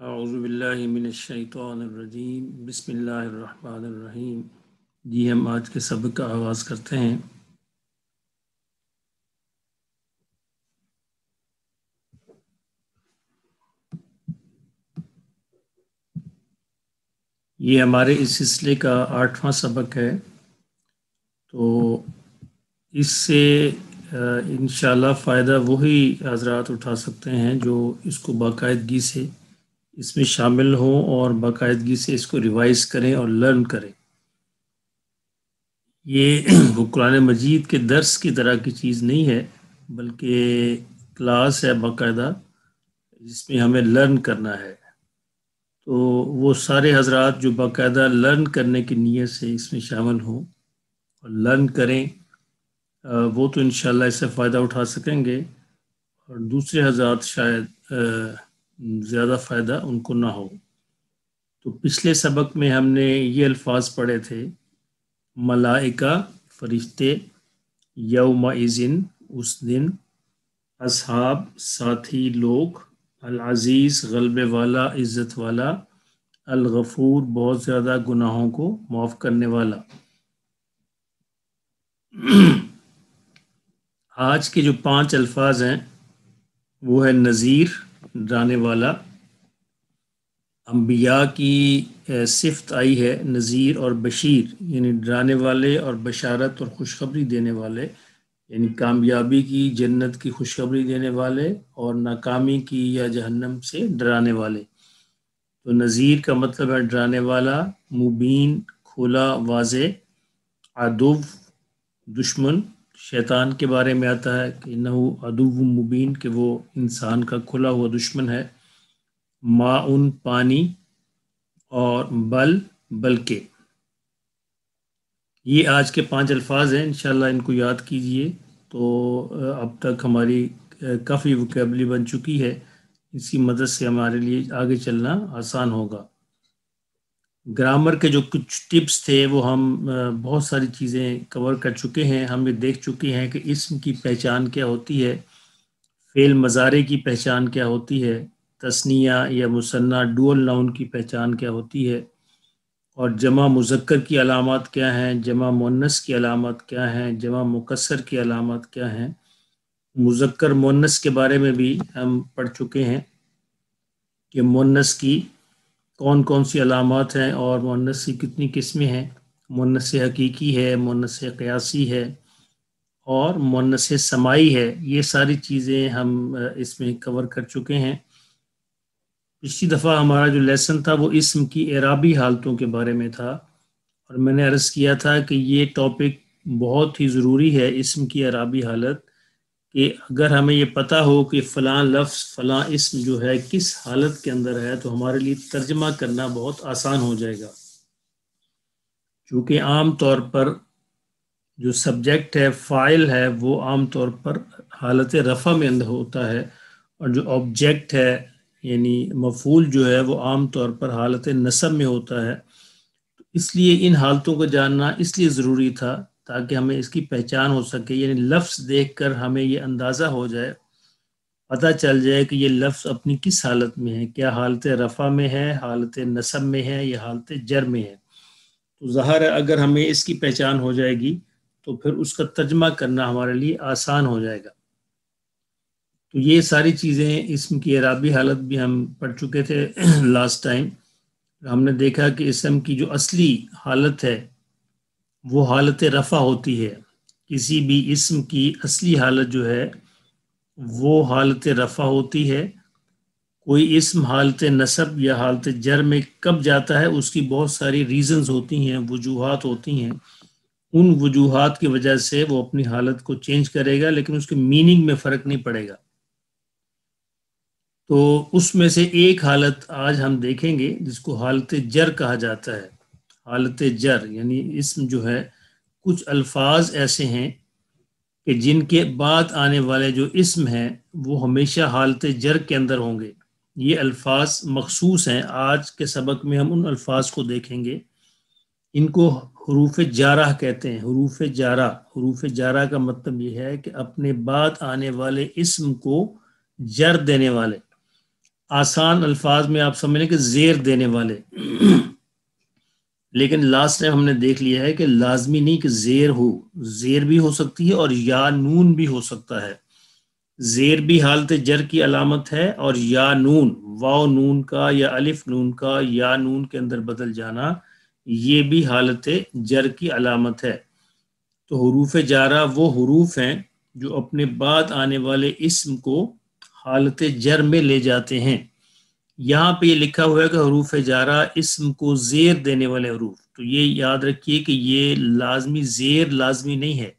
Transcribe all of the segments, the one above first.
اعوذ باللہ من الشیطان الرجیم بسم اللہ الرحمن الرحیم۔ جی ہم آج کے سبق کا آغاز کرتے ہیں۔ یہ ہمارے اس سلسلے کا 8واں سبق ہے، تو اس سے انشاءاللہ فائدہ وہی حضرات اٹھا سکتے ہیں جو اس کو باقاعدگی سے اس میں شامل ہوں اور باقاعدگی سے اس کو ریوائز کریں اور لرن کریں۔ یہ قرآن مجید کے درس کی طرح کی چیز نہیں ہے، بلکہ کلاس ہے باقاعدہ جس میں ہمیں لرن کرنا ہے۔ تو وہ سارے حضرات جو باقاعدہ لرن کرنے کی نیت سے اس میں شامل ہوں اور لرن کریں، وہ تو انشاءاللہ اس سے فائدہ اٹھا سکیں گے، اور دوسرے حضرات شاید زیادہ فائدہ ان کو نہ ہو۔ تو پچھلے سبق میں ہم نے یہ الفاظ پڑھے تھے: ملائکہ فرشتے، یومئذ اس دن، اصحاب ساتھی لوگ، العزیز غلبے والا عزت والا، الغفور بہت زیادہ گناہوں کو معاف کرنے والا۔ آج کے جو 5 الفاظ ہیں وہ ہے نذیر، ڈرانے والا۔ انبیاء کی صفت آئی ہے نذیر اور بشیر، یعنی ڈرانے والے اور بشارت اور خوشخبری دینے والے، یعنی کامیابی کی، جنت کی خوشخبری دینے والے، اور ناکامی کی یا جہنم سے ڈرانے والے۔ تو نذیر کا مطلب ہے ڈرانے والا، مبین کھلا واضح، عدو دشمن، شیطان کے بارے میں آتا ہے کہ انہو عدو مبین، کہ وہ انسان کا کھلا ہوا دشمن ہے۔ ماؤن پانی، اور بلکہ۔ یہ آج کے 5 الفاظ ہیں، انشاءاللہ ان کو یاد کیجئے تو اب تک ہماری کافی وکیبلری بن چکی ہے، اسی مدد سے ہمارے لیے آگے چلنا آسان ہوگا۔ گرامر کے جو کچھ ٹپس تھے وہ ہم بہت ساری چیزیں کور کر چکے ہیں، ہم یہ دیکھ چکے ہیں کہ اسم کی پہچان کیا ہوتی ہے، فعل مضارع کی پہچان کیا ہوتی ہے، تثنیہ یا مثنیٰ ڈوئل ناؤن کی پہچان کیا ہوتی ہے، اور جمع مذکر کی علامات کیا ہیں، جمع مؤنث کی علامات کیا ہیں، جمع مکسر کی علامات کیا ہیں۔ مذکر مؤنث کے بارے میں بھی ہم پڑھ چکے ہیں کہ مؤنث کی کون کون سی علامات ہیں اور مؤنث کی کتنی قسمیں ہیں۔ مؤنث حقیقی ہے، مؤنث قیاسی ہے، اور مؤنث سماعی ہے۔ یہ ساری چیزیں ہم اس میں کور کر چکے ہیں۔ پچھلی دفعہ ہمارا جو لیسن تھا وہ اسم کی اعرابی حالتوں کے بارے میں تھا، اور میں نے عرض کیا تھا کہ یہ ٹاپک بہت ہی ضروری ہے، اسم کی اعرابی حالت، کہ اگر ہمیں یہ پتہ ہو کہ فلاں لفظ فلاں اسم جو ہے کس حالت کے اندر ہے تو ہمارے لیے ترجمہ کرنا بہت آسان ہو جائے گا، چونکہ عام طور پر جو سبجیکٹ ہے، فاعل ہے، وہ عام طور پر حالت رفع میں اندر ہوتا ہے، اور جو آبجیکٹ ہے یعنی مفعول جو ہے وہ عام طور پر حالت نصب میں ہوتا ہے۔ اس لیے ان حالتوں کو جاننا اس لیے ضروری تھا تاکہ ہمیں اس کی پہچان ہو سکے، یعنی لفظ دیکھ کر ہمیں یہ اندازہ ہو جائے، پتہ چل جائے کہ یہ لفظ اپنی کس حالت میں ہے، کیا حالت رفع میں ہے، حالت نصب میں ہے، یا حالت جر میں ہے۔ تو ظاہر ہے اگر ہمیں اس کی پہچان ہو جائے گی تو پھر اس کا ترجمہ کرنا ہمارے لیے آسان ہو جائے گا۔ تو یہ ساری چیزیں اسم کی اعرابی حالت بھی ہم پڑھ چکے تھے لاسٹ ٹائم۔ ہم نے دیکھا کہ اسم کی جو اصلی حالت ہے وہ حالت رفع ہوتی ہے، کسی بھی اسم کی اصلی حالت جو ہے وہ حالت رفع ہوتی ہے۔ کوئی اسم حالت نصب یا حالت جر میں کب جاتا ہے اس کی بہت ساری ریزنز ہوتی ہیں، وجوہات ہوتی ہیں، ان وجوہات کی وجہ سے وہ اپنی حالت کو چینج کرے گا، لیکن اس کے میننگ میں فرق نہیں پڑے گا۔ تو اس میں سے ایک حالت آج ہم دیکھیں گے جس کو حالت جر کہا جاتا ہے۔ حالت جر یعنی اسم جو ہے، کچھ الفاظ ایسے ہیں کہ جن کے بعد آنے والے جو اسم ہیں وہ ہمیشہ حالت جر کے اندر ہوں گے۔ یہ الفاظ مخصوص ہیں، آج کے سبق میں ہم ان الفاظ کو دیکھیں گے۔ ان کو حروف جارہ کہتے ہیں، حروف جارہ۔ حروف جارہ کا مطلب یہ ہے کہ اپنے بعد آنے والے اسم کو جر دینے والے۔ آسان الفاظ میں آپ سمجھ لیں کہ زیر دینے والے، لیکن لاسٹ ٹائم ہم نے دیکھ لیا ہے کہ لازمی نہیں کہ زیر ہو، زیر بھی ہو سکتی ہے اور یا نون بھی ہو سکتا ہے۔ زیر بھی حالت جر کی علامت ہے، اور یا نون، واو نون کا یا الف نون کا یا نون کے اندر بدل جانا، یہ بھی حالت جر کی علامت ہے۔ تو حروف جارہ وہ حروف ہیں جو اپنے بعد آنے والے اسم کو حالت جر میں لے جاتے ہیں۔ یہاں پہ یہ لکھا ہوا ہے کہ حروف جارہ اسم کو زیر دینے والے حروف، تو یہ یاد رکھیے کہ یہ لازمی، زیر لازمی نہیں ہے،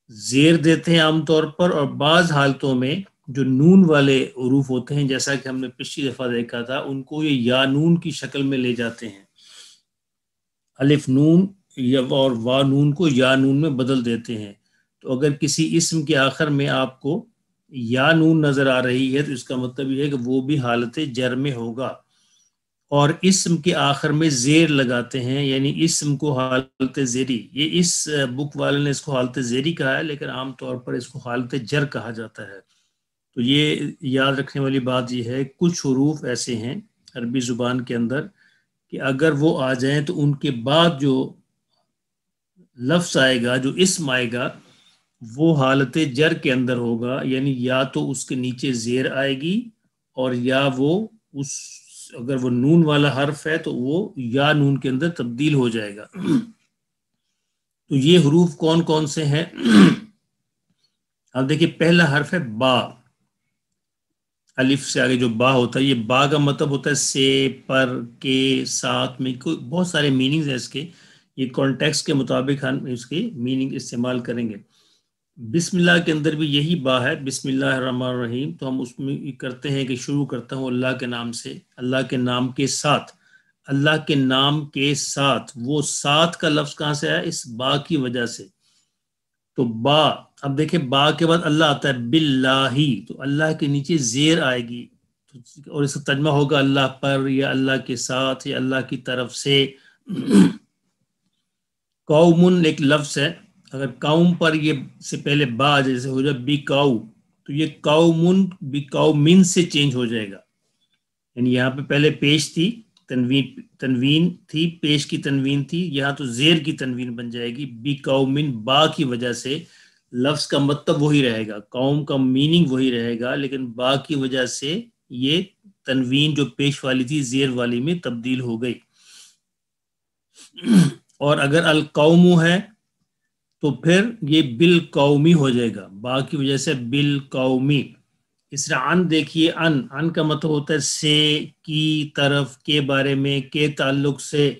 زیر دیتے ہیں عام طور پر، اور بعض حالتوں میں جو نون والے حروف ہوتے ہیں جیسا کہ ہم نے پچھلی دفعہ دیکھا تھا، ان کو یہ یا نون کی شکل میں لے جاتے ہیں، الف نون یا اور وا نون کو یا نون میں بدل دیتے ہیں۔ تو اگر کسی اسم کے آخر میں آپ کو یا نون نظر آ رہی ہے تو اس کا مطلب یہ ہے کہ وہ بھی حالت جر میں ہوگا۔ اور اسم کے آخر میں زیر لگاتے ہیں، یعنی اسم کو حالت زیری، یہ اس بک والے نے اس کو حالت زیری کہا ہے، لیکن عام طور پر اس کو حالت جر کہا جاتا ہے۔ تو یہ یاد رکھنے والی بات یہ ہے، کچھ حروف ایسے ہیں عربی زبان کے اندر کہ اگر وہ آ جائیں تو ان کے بعد جو لفظ آئے گا، جو اسم آئے گا، وہ حالت جر کے اندر ہوگا، یعنی یا تو اس کے نیچے زیر آئے گی، اور یا وہ اس اگر وہ نون والا حرف ہے تو وہ یا نون کے اندر تبدیل ہو جائے گا۔ تو یہ حروف کون کون سے ہیں؟ اب دیکھیے پہلا حرف ہے با، الف سے آگے جو با ہوتا ہے، یہ با کا مطلب ہوتا ہے سے، پر، کے، ساتھ میں، کوئی بہت سارے میننگز ہیں اس کے، یہ کانٹیکسٹ کے مطابق ہم اس کی میننگ استعمال کریں گے۔ بسم اللہ کے اندر بھی یہی با ہے، بسم اللہ الرحمن الرحیم، تو ہم اس میں کرتے ہیں کہ شروع کرتا ہوں اللہ کے نام سے، اللہ کے نام کے ساتھ، اللہ کے نام کے ساتھ، وہ ساتھ کا لفظ کہاں سے آیا؟ اس با کی وجہ سے۔ تو با، اب دیکھیں با کے بعد اللہ آتا ہے، باللہ، تو اللہ کے نیچے زیر آئے گی، اور اس کا ترجمہ ہوگا اللہ پر، یا اللہ کے ساتھ، یا اللہ کی طرف سے۔ قومن ایک لفظ ہے، اگر قوم پر یہ سے پہلے با جیسے ہو جائے بی قو، تو یہ قومن بی قومن سے چینج ہو جائے گا، یعنی یہاں پہ پہلے پیش تھی تنوین تھی، پیش کی تنوین تھی، یہاں تو زیر کی تنوین بن جائے گی، بی قومن، با کی وجہ سے لفظ کا مطلب وہی رہے گا، قوم کا میننگ وہی رہے گا، لیکن با کی وجہ سے یہ تنوین جو پیش والی تھی زیر والی میں تبدیل ہو گئی۔ اور اگر القوم ہے تو پھر یہ بالقومی ہو جائے گا، با کی وجہ سے بالقومی۔ اس طرح ان دیکھیے، ان کا مطلب ہوتا ہے سے، کی طرف، کے بارے میں، کے تعلق سے۔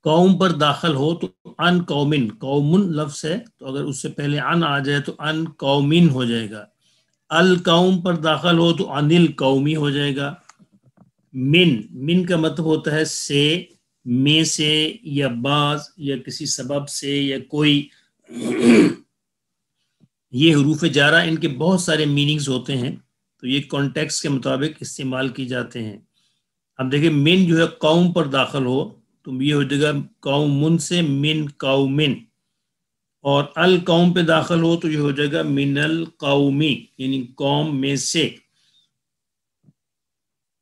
قوم پر داخل ہو تو ان قومن، قومن لفظ ہے تو اگر اس سے پہلے ان آ جائے تو ان قومن ہو جائے گا۔ القوم پر داخل ہو تو ان القومی ہو جائے گا۔ من کا مطلب ہوتا ہے سے، میں سے، یا بعض، یا کسی سبب سے، یا کوئی۔ یہ حروف جارہ ان کے بہت سارے میننگز ہوتے ہیں، تو یہ کانٹیکسٹ کے مطابق استعمال کی جاتے ہیں۔ اب دیکھیں من جو ہے قوم پر داخل ہو تو یہ ہو جائے گا قومن سے من قومن، اور القوم پہ داخل ہو تو یہ ہو جائے گا من القومی، یعنی قوم میں سے۔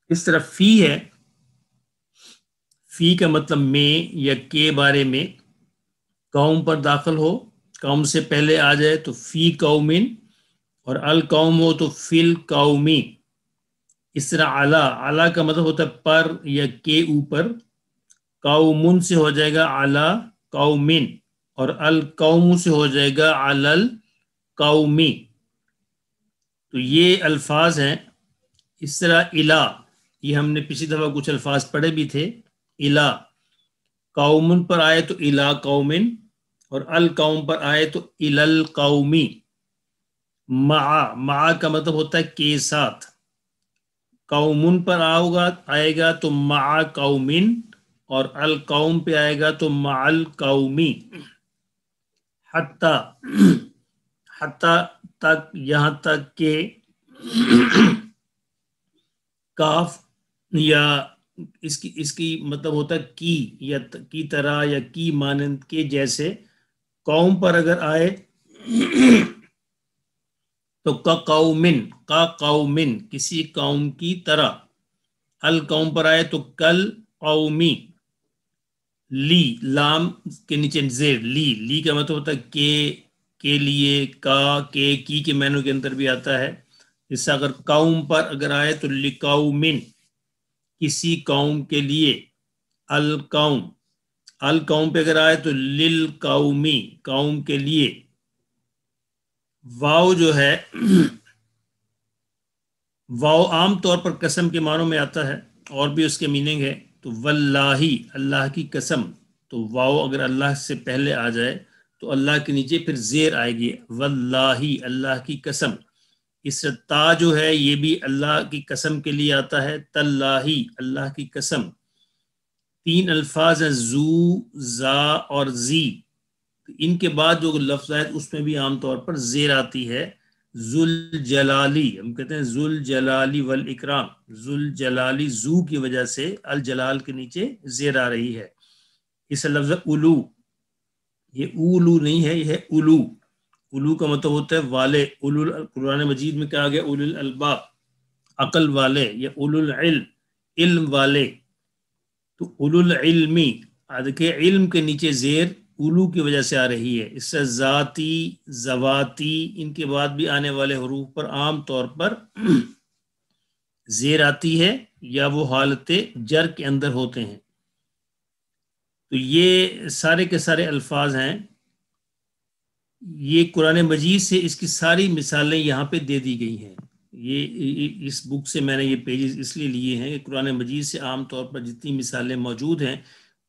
اس طرح فی ہے، فی کا مطلب میں یا کے بارے میں، قوم پر داخل ہو، قوم سے پہلے آ جائے تو فی قومن، اور القوم ہو تو فی القومی۔ اس طرح اعلیٰ کا مطلب ہوتا ہے پر یا کے اوپر، قومن سے ہو جائے گا اعلیٰ قومن، اور القوم سے ہو جائے گا علی القومی۔ تو یہ الفاظ ہیں۔ اس طرح الا، یہ ہم نے پچھلی دفعہ کچھ الفاظ پڑھے بھی تھے، الا قومن پر آئے تو الا قومن، اور القوم پر آئے تو الی القومی۔ مع کا مطلب ہوتا ہے کے ساتھ، قومن پر آئے گا تو مع قومن، اور القوم پہ آئے گا تو مع القومی۔ حتی تک، یہاں تک کہ، کاف یا اس کی مطلب ہوتا ہے کی، یا کی طرح، یا کی مانند، کے جیسے۔ قوم پر اگر آئے تو کا قومن کسی قوم کی طرح، القوم پر آئے تو کل قومی، لی لام کے نیچے زیر، لی کا مطلب ہوتا ہے کے لیے، کا کے کی کے معنوں کے اندر بھی آتا ہے. اس سے اگر قوم پر اگر آئے تو لقومن کسی قوم کے لیے، القوم پہ اگر آئے تو للقومی قوم کے لیے. واو جو ہے واو عام طور پر قسم کے معنوں میں آتا ہے، اور بھی اس کے میننگ ہے. تو واللہ اللہ کی قسم، تو واو اگر اللہ سے پہلے آ جائے تو اللہ کے نیچے پھر زیر آئے گی، واللہ اللہ کی قسم. اس سے تا جو ہے یہ بھی اللہ کی قسم کے لیے آتا ہے، تاللہ اللہ کی قسم. 3 الفاظ ہیں زو، زا اور زی. ان کے بعد جو لفظ ہے اس میں بھی عام طور پر زیر آتی ہے. ذوالجلالی، ہم کہتے ہیں ذوالجلالی والاکرام، ذوالجلالی زو کی وجہ سے الجلال کے نیچے زیر آ رہی ہے. اس لفظ اولو، یہ اولو نہیں ہے، یہ ہے اولو. اولو کا مطلب ہوتا ہے والے. قرآن مجید میں کہا گیا اولو الالباب، عقل والے، یا اولو العلم علم والے. تو اولو العلمی، دیکھیں علم کے نیچے زیر اولو کی وجہ سے آ رہی ہے. اس سے ذاتی، زواتی، ان کے بعد بھی آنے والے حروف پر عام طور پر زیر آتی ہے، یا وہ حالت جر کے اندر ہوتے ہیں. تو یہ سارے کے سارے الفاظ ہیں. یہ قرآن مجید سے اس کی ساری مثالیں یہاں پہ دے دی گئی ہیں. یہ اس بک سے میں نے یہ پیجز اس لیے لیے ہیں کہ قرآن مجید سے عام طور پر جتنی مثالیں موجود ہیں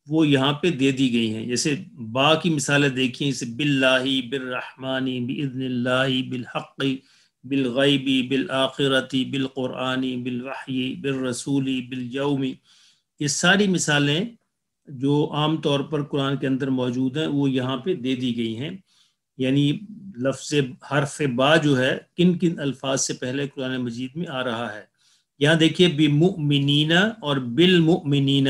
وہ یہاں پہ دے دی گئی ہیں. جیسے با کی مثالیں دیکھیں، جیسے باللہ، بالرحمن، باذن اللہ، بالحق، بالغیبی، بالآخرتی، بالقرآنی، بالوحی، بالرسولی، بالیومی. یہ ساری مثالیں جو عام طور پر قرآن کے اندر موجود ہیں وہ یہاں پہ دے دی گئی ہیں. یعنی لفظ حرف با جو ہے کن کن الفاظ سے پہلے قرآن مجید میں آ رہا ہے. یہاں دیکھیے بمؤمنین اور بالمؤمنین،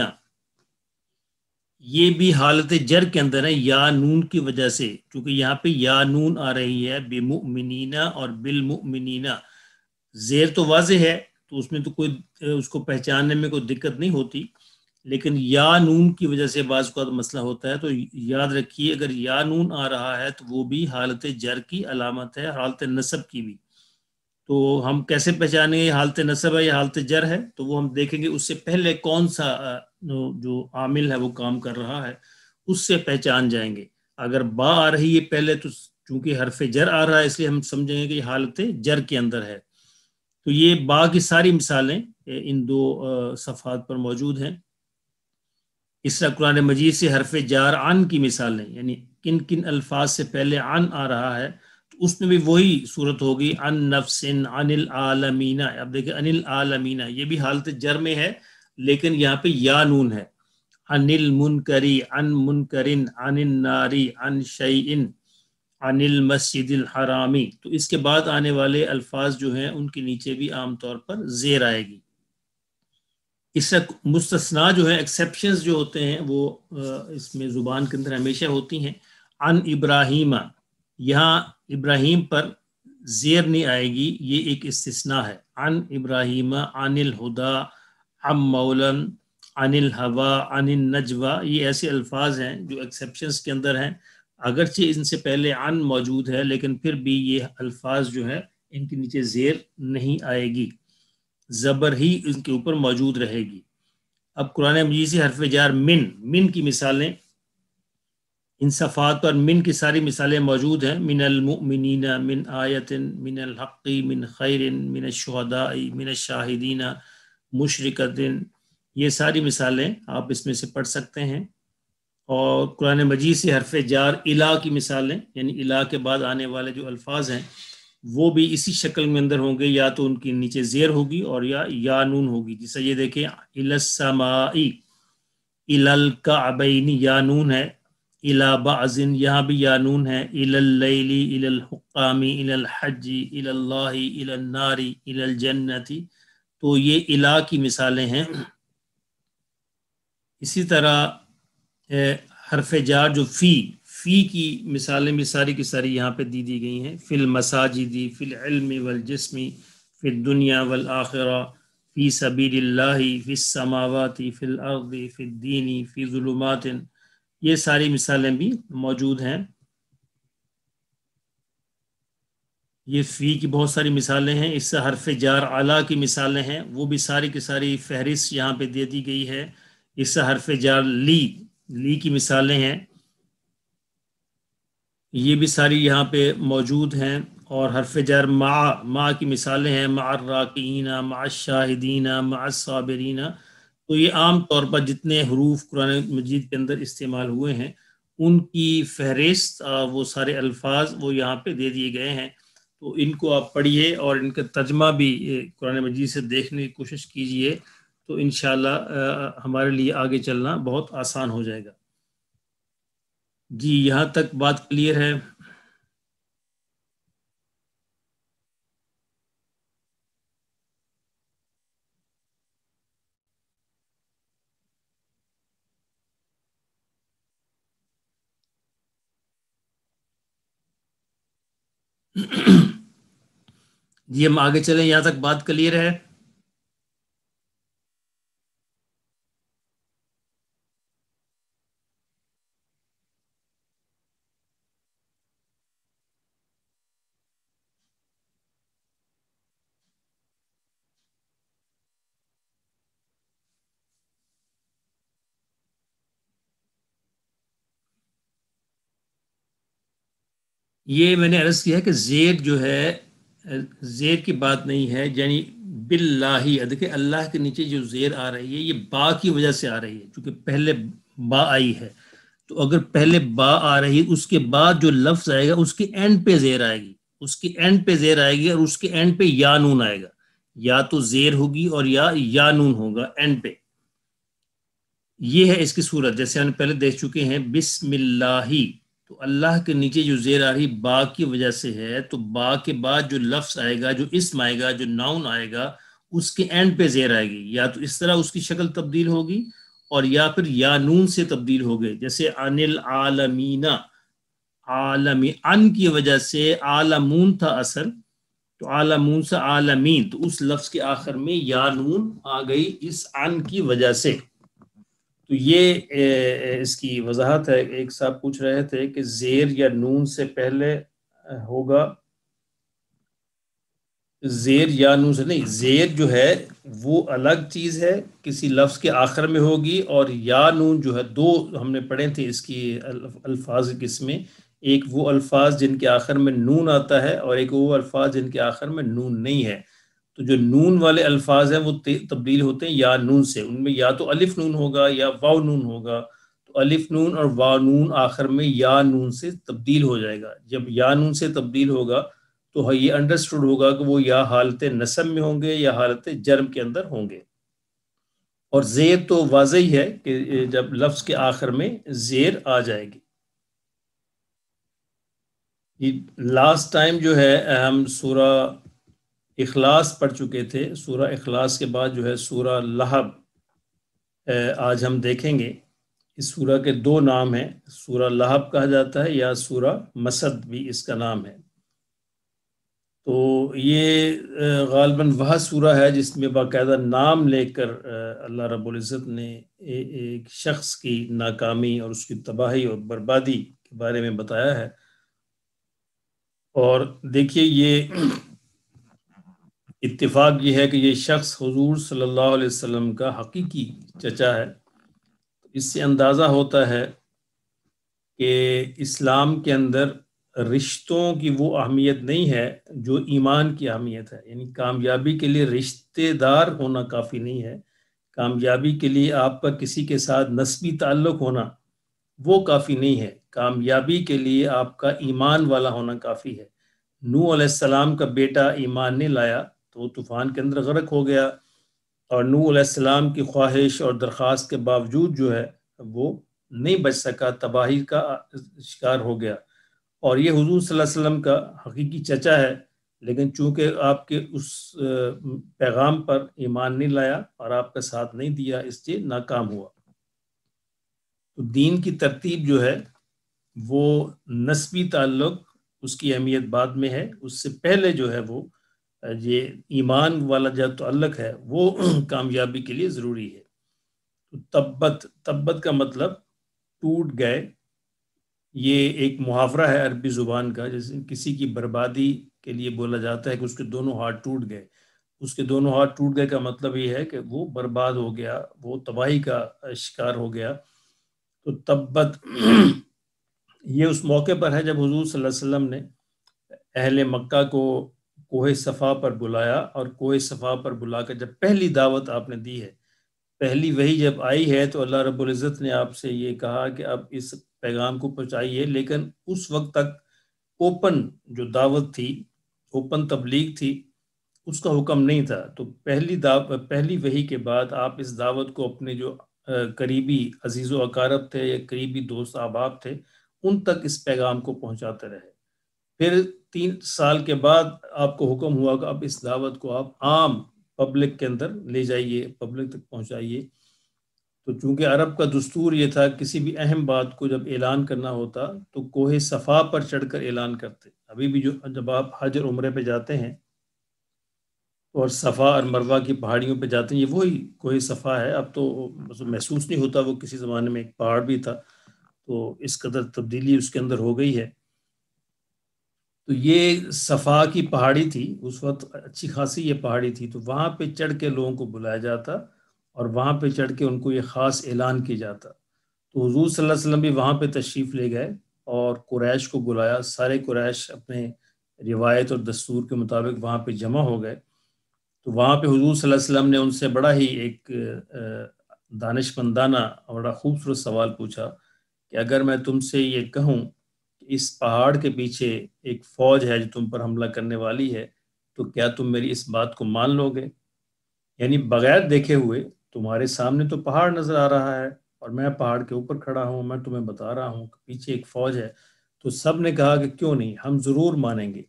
یہ بھی حالت جر کے اندر ہے یا نون کی وجہ سے، کیونکہ یہاں پہ یا نون آ رہی ہے. بمؤمنین اور بالمؤمنین، زیر تو واضح ہے تو اس میں تو کوئی اس کو پہچاننے میں کوئی دقت نہیں ہوتی، لیکن یا نون کی وجہ سے بعض کا مسئلہ ہوتا ہے. تو یاد رکھیے اگر یا نون آ رہا ہے تو وہ بھی حالت جر کی علامت ہے، حالت نصب کی بھی. تو ہم کیسے پہچانیں گے یہ حالت نصب ہے یا حالت جر ہے؟ تو وہ ہم دیکھیں گے اس سے پہلے کون سا جو عامل ہے وہ کام کر رہا ہے، اس سے پہچان جائیں گے. اگر با آ رہی ہے پہلے تو چونکہ حرف جر آ رہا ہے اس لیے ہم سمجھیں گے کہ یہ حالت جر کے اندر ہے. تو یہ با کی ساری مثالیں ان 2 صفحات پر موجود ہیں. اس طرح قرآن مجید سے حرف جار عن کی مثالیں، یعنی کن کن الفاظ سے پہلے عن آ رہا ہے، تو اس میں بھی وہی صورت ہوگی، عن نفس، عن العالمین. اب دیکھیں عن العالمین یہ بھی حالت جر میں ہے لیکن یہاں پہ یا نون ہے. عن المنکری، عن منکرن، عن الناری، عن شیئن، عن المسجد الحرامی. تو اس کے بعد آنے والے الفاظ جو ہیں ان کے نیچے بھی عام طور پر زیر آئے گی. اس سے مستثنا جو ہے ایکسیپشنز جو ہوتے ہیں وہ اس میں زبان کے اندر ہمیشہ ہوتی ہیں. عن ابراہیم، یہاں ابراہیم پر زیر نہیں آئے گی، یہ ایک استثناء ہے. عن ابراہیم، عن الہدا، عن مولن، عن الہوا، عن النجوہ. یہ ایسے الفاظ ہیں جو ایکسیپشنز کے اندر ہیں، اگرچہ ان سے پہلے عن موجود ہے لیکن پھر بھی یہ الفاظ جو ہے ان کے نیچے زیر نہیں آئے گی، زبر ہی ان کے اوپر موجود رہے گی. اب قرآن مجید سے حرف جار من کی مثالیں، ان صفحات پر من کی ساری مثالیں موجود ہیں. من المؤمنین، من آیت، من الحق، من خیر، من الشہداء، من الشاہدین، مشرکۃ. یہ ساری مثالیں آپ اس میں سے پڑھ سکتے ہیں. اور قرآن مجید سے حرف جار الہ کی مثالیں، یعنی الہ کے بعد آنے والے جو الفاظ ہیں وہ بھی اسی شکل میں اندر ہوں گے، یا تو ان کے نیچے زیر ہوگی اور یا نون ہوگی. جیسے یہ دیکھیں الی السماء، الی الکعبین یا نون ہے، الی بعض یہاں بھی یا نون ہے، الی اللیل، الی الحکام، الی الحج، الی اللہ، الی النار، الی الجنت. تو یہ الی کی مثالیں ہیں. اسی طرح حرف جار جو فی فی کی مثالیں بھی ساری کی ساری یہاں پہ دی گئی ہیں. فی المساجد، فی العلم والجسم، فی الدنیا والآخرہ، فی سبیل اللہ، فی السماوات، فی الارض، فی الدین، فی ظلمات. یہ ساری مثالیں بھی موجود ہیں. یہ فی کی بہت ساری مثالیں ہیں. اس سے حرف جار اعلیٰ کی مثالیں ہیں، وہ بھی ساری کی ساری فہرست یہاں پہ دے دی گئی ہے. اس سے حرف جار لی کی مثالیں ہیں، یہ بھی ساری یہاں پہ موجود ہیں. اور حرف جر مع کی مثالیں ہیں، مع الراکعین، مع الشاہدین، مع الصابرین. تو یہ عام طور پر جتنے حروف قرآن مجید کے اندر استعمال ہوئے ہیں ان کی فہرست، وہ سارے الفاظ وہ یہاں پہ دے دیے گئے ہیں. تو ان کو آپ پڑھیے اور ان کا ترجمہ بھی قرآن مجید سے دیکھنے کی کوشش کیجیے، تو انشاءاللہ ہمارے لیے آگے چلنا بہت آسان ہو جائے گا. جی یہاں تک بات کلیئر ہے؟ جی ہم آگے چلیں، یہاں تک بات کلیئر ہے؟ یہ میں نے عرض کیا ہے کہ زیر جو ہے، زیر کی بات نہیں ہے، یعنی باللہ. دیکھیں اللہ کے نیچے جو زیر آ رہی ہے یہ با کی وجہ سے آ رہی ہے، چونکہ پہلے با آئی ہے. تو اگر پہلے با آ رہی ہے، اس کے بعد جو لفظ آئے گا اس کے اینڈ پہ زیر آئے گی، اس کے اینڈ پہ زیر آئے گی، اور اس کے اینڈ پہ یا نون آئے گا. یا تو زیر ہوگی اور یا نون ہوگا اینڈ پہ. یہ ہے اس کی صورت، جیسے ہم پہلے دیکھ چکے ہیں بسم اللہ. تو اللہ کے نیچے جو زیر آ رہی با کی وجہ سے ہے، تو با کے بعد جو لفظ آئے گا، جو اسم آئے گا، جو ناؤن آئے گا، اس کے اینڈ پہ زیر آئے گی. یا تو اس طرح اس کی شکل تبدیل ہوگی، اور یا پھر یا نون سے تبدیل ہو گئے، جیسے عن العالمین. عالمی ان کی وجہ سے عالمون تھا اصل، تو عالمون سے عالمین، تو اس لفظ کے آخر میں یا نون آ گئی اس ان کی وجہ سے. تو یہ اس کی وضاحت ہے. ایک صاحب پوچھ رہے تھے کہ زیر یا نون سے پہلے ہوگا، زیر یا نون سے نہیں. زیر جو ہے وہ الگ چیز ہے، کسی لفظ کے آخر میں ہوگی، اور یا نون جو ہے، دو ہم نے پڑھے تھے اس کی الفاظ کس میں. ایک وہ الفاظ جن کے آخر میں نون آتا ہے، اور ایک وہ الفاظ جن کے آخر میں نون نہیں ہے. تو جو نون والے الفاظ ہیں وہ تبدیل ہوتے ہیں یا نون سے. ان میں یا تو الف نون ہوگا یا واو نون ہوگا. تو الف نون اور واو نون آخر میں یا نون سے تبدیل ہو جائے گا. جب یا نون سے تبدیل ہوگا تو یہ انڈرسٹوڈ ہوگا کہ وہ یا حالت نصب میں ہوں گے یا حالت جرم کے اندر ہوں گے. اور زیر تو واضح ہی ہے کہ جب لفظ کے آخر میں زیر آ جائے گی. لاسٹ ٹائم جو ہے ہم سورہ اخلاص پڑھ چکے تھے. سورہ اخلاص کے بعد جو ہے سورہ لہب آج ہم دیکھیں گے. اس سورہ کے دو نام ہیں، سورہ لہب کہا جاتا ہے یا سورہ مسد بھی اس کا نام ہے. تو یہ غالباً وہ سورہ ہے جس میں باقاعدہ نام لے کر اللہ رب العزت نے ایک شخص کی ناکامی اور اس کی تباہی اور بربادی کے بارے میں بتایا ہے. اور دیکھیے یہ اتفاق یہ ہے کہ یہ شخص حضور صلی اللہ علیہ وسلم کا حقیقی چچا ہے. اس سے اندازہ ہوتا ہے کہ اسلام کے اندر رشتوں کی وہ اہمیت نہیں ہے جو ایمان کی اہمیت ہے. یعنی کامیابی کے لیے رشتے دار ہونا کافی نہیں ہے، کامیابی کے لیے آپ کا کسی کے ساتھ نسبی تعلق ہونا وہ کافی نہیں ہے. کامیابی کے لیے آپ کا ایمان والا ہونا کافی ہے. نوح علیہ السلام کا بیٹا ایمان نہیں لایا تو وہ طوفان کے اندر غرق ہو گیا، اور نوح علیہ السلام کی خواہش اور درخواست کے باوجود جو ہے وہ نہیں بچ سکا، تباہی کا شکار ہو گیا. اور یہ حضور صلی اللہ علیہ وسلم کا حقیقی چچا ہے، لیکن چونکہ آپ کے اس پیغام پر ایمان نہیں لایا اور آپ کا ساتھ نہیں دیا، اس سے ناکام ہوا. تو دین کی ترتیب جو ہے وہ نسبی تعلق اس کی اہمیت بعد میں ہے، اس سے پہلے جو ہے وہ یہ ایمان والا جو تعلق ہے وہ کامیابی کے لیے ضروری ہے۔ تبت، تبت کا مطلب ٹوٹ گئے، یہ ایک محاورہ ہے عربی زبان کا، جیسے کسی کی بربادی کے لیے بولا جاتا ہے کہ اس کے دونوں ہاتھ ٹوٹ گئے۔ اس کے دونوں ہاتھ ٹوٹ گئے کا مطلب یہ ہے کہ وہ برباد ہو گیا، وہ تباہی کا شکار ہو گیا۔ تو تبت یہ اس موقع پر ہے جب حضور صلی اللہ علیہ وسلم نے اہل مکہ کو کوہ صفا پر بلایا، اور کوہ صفا پر بلا کر جب پہلی دعوت آپ نے دی ہے، پہلی وحی جب آئی ہے، تو اللہ رب العزت نے آپ سے یہ کہا کہ اب اس پیغام کو پہنچائیے، لیکن اس وقت تک اوپن جو دعوت تھی، اوپن تبلیغ تھی، اس کا حکم نہیں تھا۔ تو پہلی وحی کے بعد آپ اس دعوت کو اپنے جو قریبی عزیز و اقارب تھے یا قریبی دوست احباب تھے، ان تک اس پیغام کو پہنچاتے رہے۔ پھر 3 سال کے بعد آپ کو حکم ہوا کہ اب اس دعوت کو آپ عام پبلک کے اندر لے جائیے، پبلک تک پہنچائیے۔ تو چونکہ عرب کا دستور یہ تھا، کسی بھی اہم بات کو جب اعلان کرنا ہوتا تو کوہ صفا پر چڑھ کر اعلان کرتے۔ ابھی بھی جب آپ حج اور عمرے پہ جاتے ہیں اور صفا اور مروہ کی پہاڑیوں پہ جاتے ہیں، یہ وہی کوہ صفا ہے۔ اب تو محسوس نہیں ہوتا، وہ کسی زمانے میں ایک پہاڑ بھی تھا، تو اس قدر تبدیلی اس کے اندر ہو گئی ہے۔ تو یہ صفا کی پہاڑی تھی، اس وقت اچھی خاصی یہ پہاڑی تھی، تو وہاں پہ چڑھ کے لوگوں کو بلایا جاتا اور وہاں پہ چڑھ کے ان کو یہ خاص اعلان کیا جاتا۔ تو حضور صلی اللہ علیہ وسلم بھی وہاں پہ تشریف لے گئے اور قریش کو بلایا، سارے قریش اپنے روایت اور دستور کے مطابق وہاں پہ جمع ہو گئے۔ تو وہاں پہ حضور صلی اللہ علیہ وسلم نے ان سے بڑا ہی ایک دانش مندانہ اور بڑا خوبصورت سوال پوچھا کہ اگر میں تم سے یہ کہوں کہ اس پہاڑ کے پیچھے ایک فوج ہے جو تم پر حملہ کرنے والی ہے، تو کیا تم میری اس بات کو مان لو گے؟ یعنی بغیر دیکھے ہوئے تمہارے سامنے تو پہاڑ نظر آ رہا ہے اور میں پہاڑ کے اوپر کھڑا ہوں، میں تمہیں بتا رہا ہوں کہ پیچھے ایک فوج ہے۔ تو سب نے کہا کہ کیوں نہیں، ہم ضرور مانیں گے۔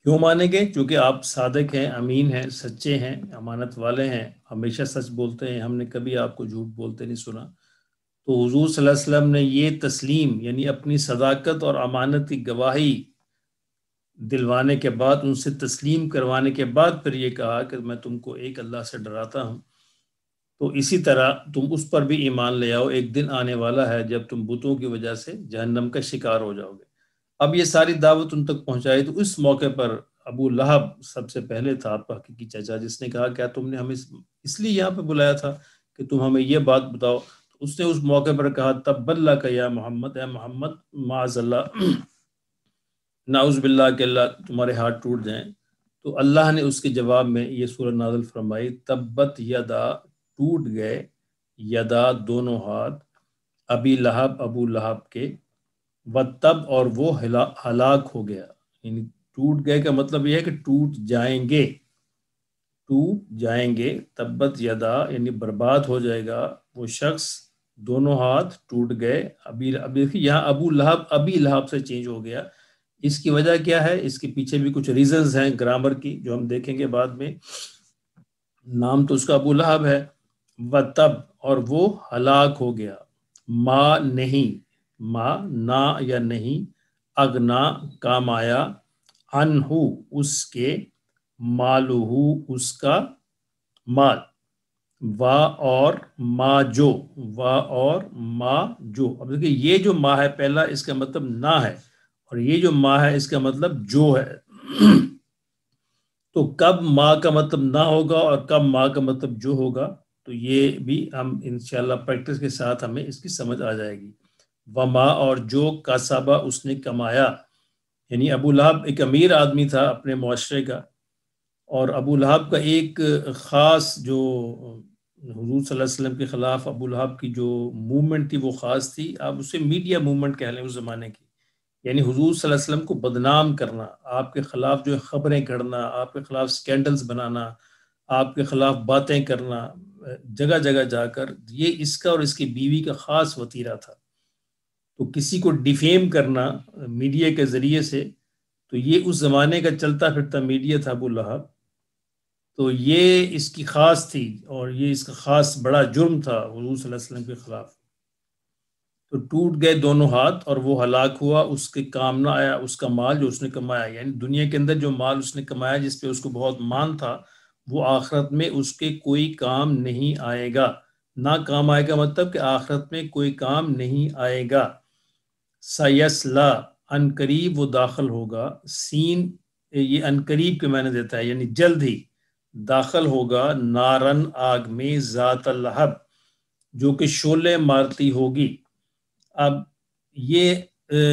کیوں مانیں گے؟ چونکہ آپ صادق ہیں، امین ہیں، سچے ہیں، امانت والے ہیں، ہمیشہ سچ بولتے ہیں، ہم نے کبھی آپ کو جھوٹ بولتے نہیں سنا۔ تو حضور صلی اللہ علیہ وسلم نے یہ تسلیم، یعنی اپنی صداقت اور امانت کی گواہی دلوانے کے بعد، ان سے تسلیم کروانے کے بعد پھر یہ کہا کہ میں تم کو ایک اللہ سے ڈراتا ہوں، تو اسی طرح تم اس پر بھی ایمان لے آؤ، ایک دن آنے والا ہے جب تم بتوں کی وجہ سے جہنم کا شکار ہو جاؤ گے۔ اب یہ ساری دعوت ان تک پہنچائی، تو اس موقع پر ابو لہب سب سے پہلے تھا، آپ کا حقیقی چچا، جس نے کہا کیا تم نے ہمیں اس لیے یہاں پہ بلایا تھا کہ تم ہمیں یہ بات بتاؤ؟ تو اس نے اس موقع پر کہا تب اللہ کا یا محمد، اے محمد معاذ اللہ، نعوذ باللہ کہ اللہ تمہارے ہاتھ ٹوٹ جائیں۔ تو اللہ نے اس کے جواب میں یہ سورہ نازل فرمائی، تبت یدا، ٹوٹ گئے، یدا دونوں ہاتھ، ابی لہب ابو لہب کے، وتب اور وہ ہلاک ہو گیا۔ یعنی ٹوٹ گئے کا مطلب یہ ہے کہ ٹوٹ جائیں گے، ٹوٹ جائیں گے۔ تبت یدا یعنی برباد ہو جائے گا وہ شخص، دونوں ہاتھ ٹوٹ گئے۔ ابھی یہاں ابو لہب ابی لہب سے چینج ہو گیا، اس کی وجہ کیا ہے؟ اس کے پیچھے بھی کچھ ریزنز ہیں گرامر کی جو ہم دیکھیں گے بعد میں۔ نام تو اس کا ابو لہب ہے، وتب اور وہ ہلاک ہو گیا، ما نہیں، ما نہ یا نہیں، اغنا کام آیا، انہو اس کے، مالہو اس کا مال، وا اور ما جو، وا اور ما جو۔ اب دیکھیں یہ جو ما ہے پہلا، اس کا مطلب نہ ہے، اور یہ جو ما ہے اس کا مطلب جو ہے۔ تو کب ما کا مطلب نہ ہوگا اور کب ما کا مطلب جو ہوگا، تو یہ بھی ہم انشاءاللہ پریکٹس کے ساتھ ہمیں اس کی سمجھ آ جائے گی۔ وما اور جو، کسبا اس نے کمایا، یعنی ابو لہب ایک امیر آدمی تھا اپنے معاشرے کا، اور ابو لہب کا ایک خاص جو حضور صلی اللہ علیہ وسلم کے خلاف ابو لہب کی جو موومنٹ تھی وہ خاص تھی، آپ اسے میڈیا موومنٹ کہہ لیں اس زمانے کی، یعنی حضور صلی اللہ علیہ وسلم کو بدنام کرنا، آپ کے خلاف جو خبریں کرنا، آپ کے خلاف سکینڈلز بنانا، آپ کے خلاف باتیں کرنا جگہ جگہ جا کر، یہ اس کا اور اس کی بیوی کا خاص وتیرہ تھا۔ تو کسی کو ڈیفیم کرنا میڈیا کے ذریعے سے، تو یہ اس زمانے کا چلتا پھرتا میڈیا تھا ابو لہب، تو یہ اس کی خاص تھی اور یہ اس کا خاص بڑا جرم تھا حضور صلی اللہ علیہ وسلم کے خلاف۔ تو ٹوٹ گئے دونوں ہاتھ اور وہ ہلاک ہوا، اس کے کام نہ آیا اس کا مال جو اس نے کمایا. یعنی دنیا کے اندر جو مال اس نے کمایا جس پہ اس کو بہت مان تھا، وہ آخرت میں اس کے کوئی کام نہیں آئے گا. نہ کام آئے گا مطلب کہ آخرت میں کوئی کام نہیں آئے گا. سیسلا، ان قریب وہ داخل ہوگا. سین یہ ان قریب کے معنی دیتا ہے، یعنی جلد ہی داخل ہوگا. نارن، آگ میں. ذات اللہب، جو کہ شعلے مارتی ہوگی. اب یہ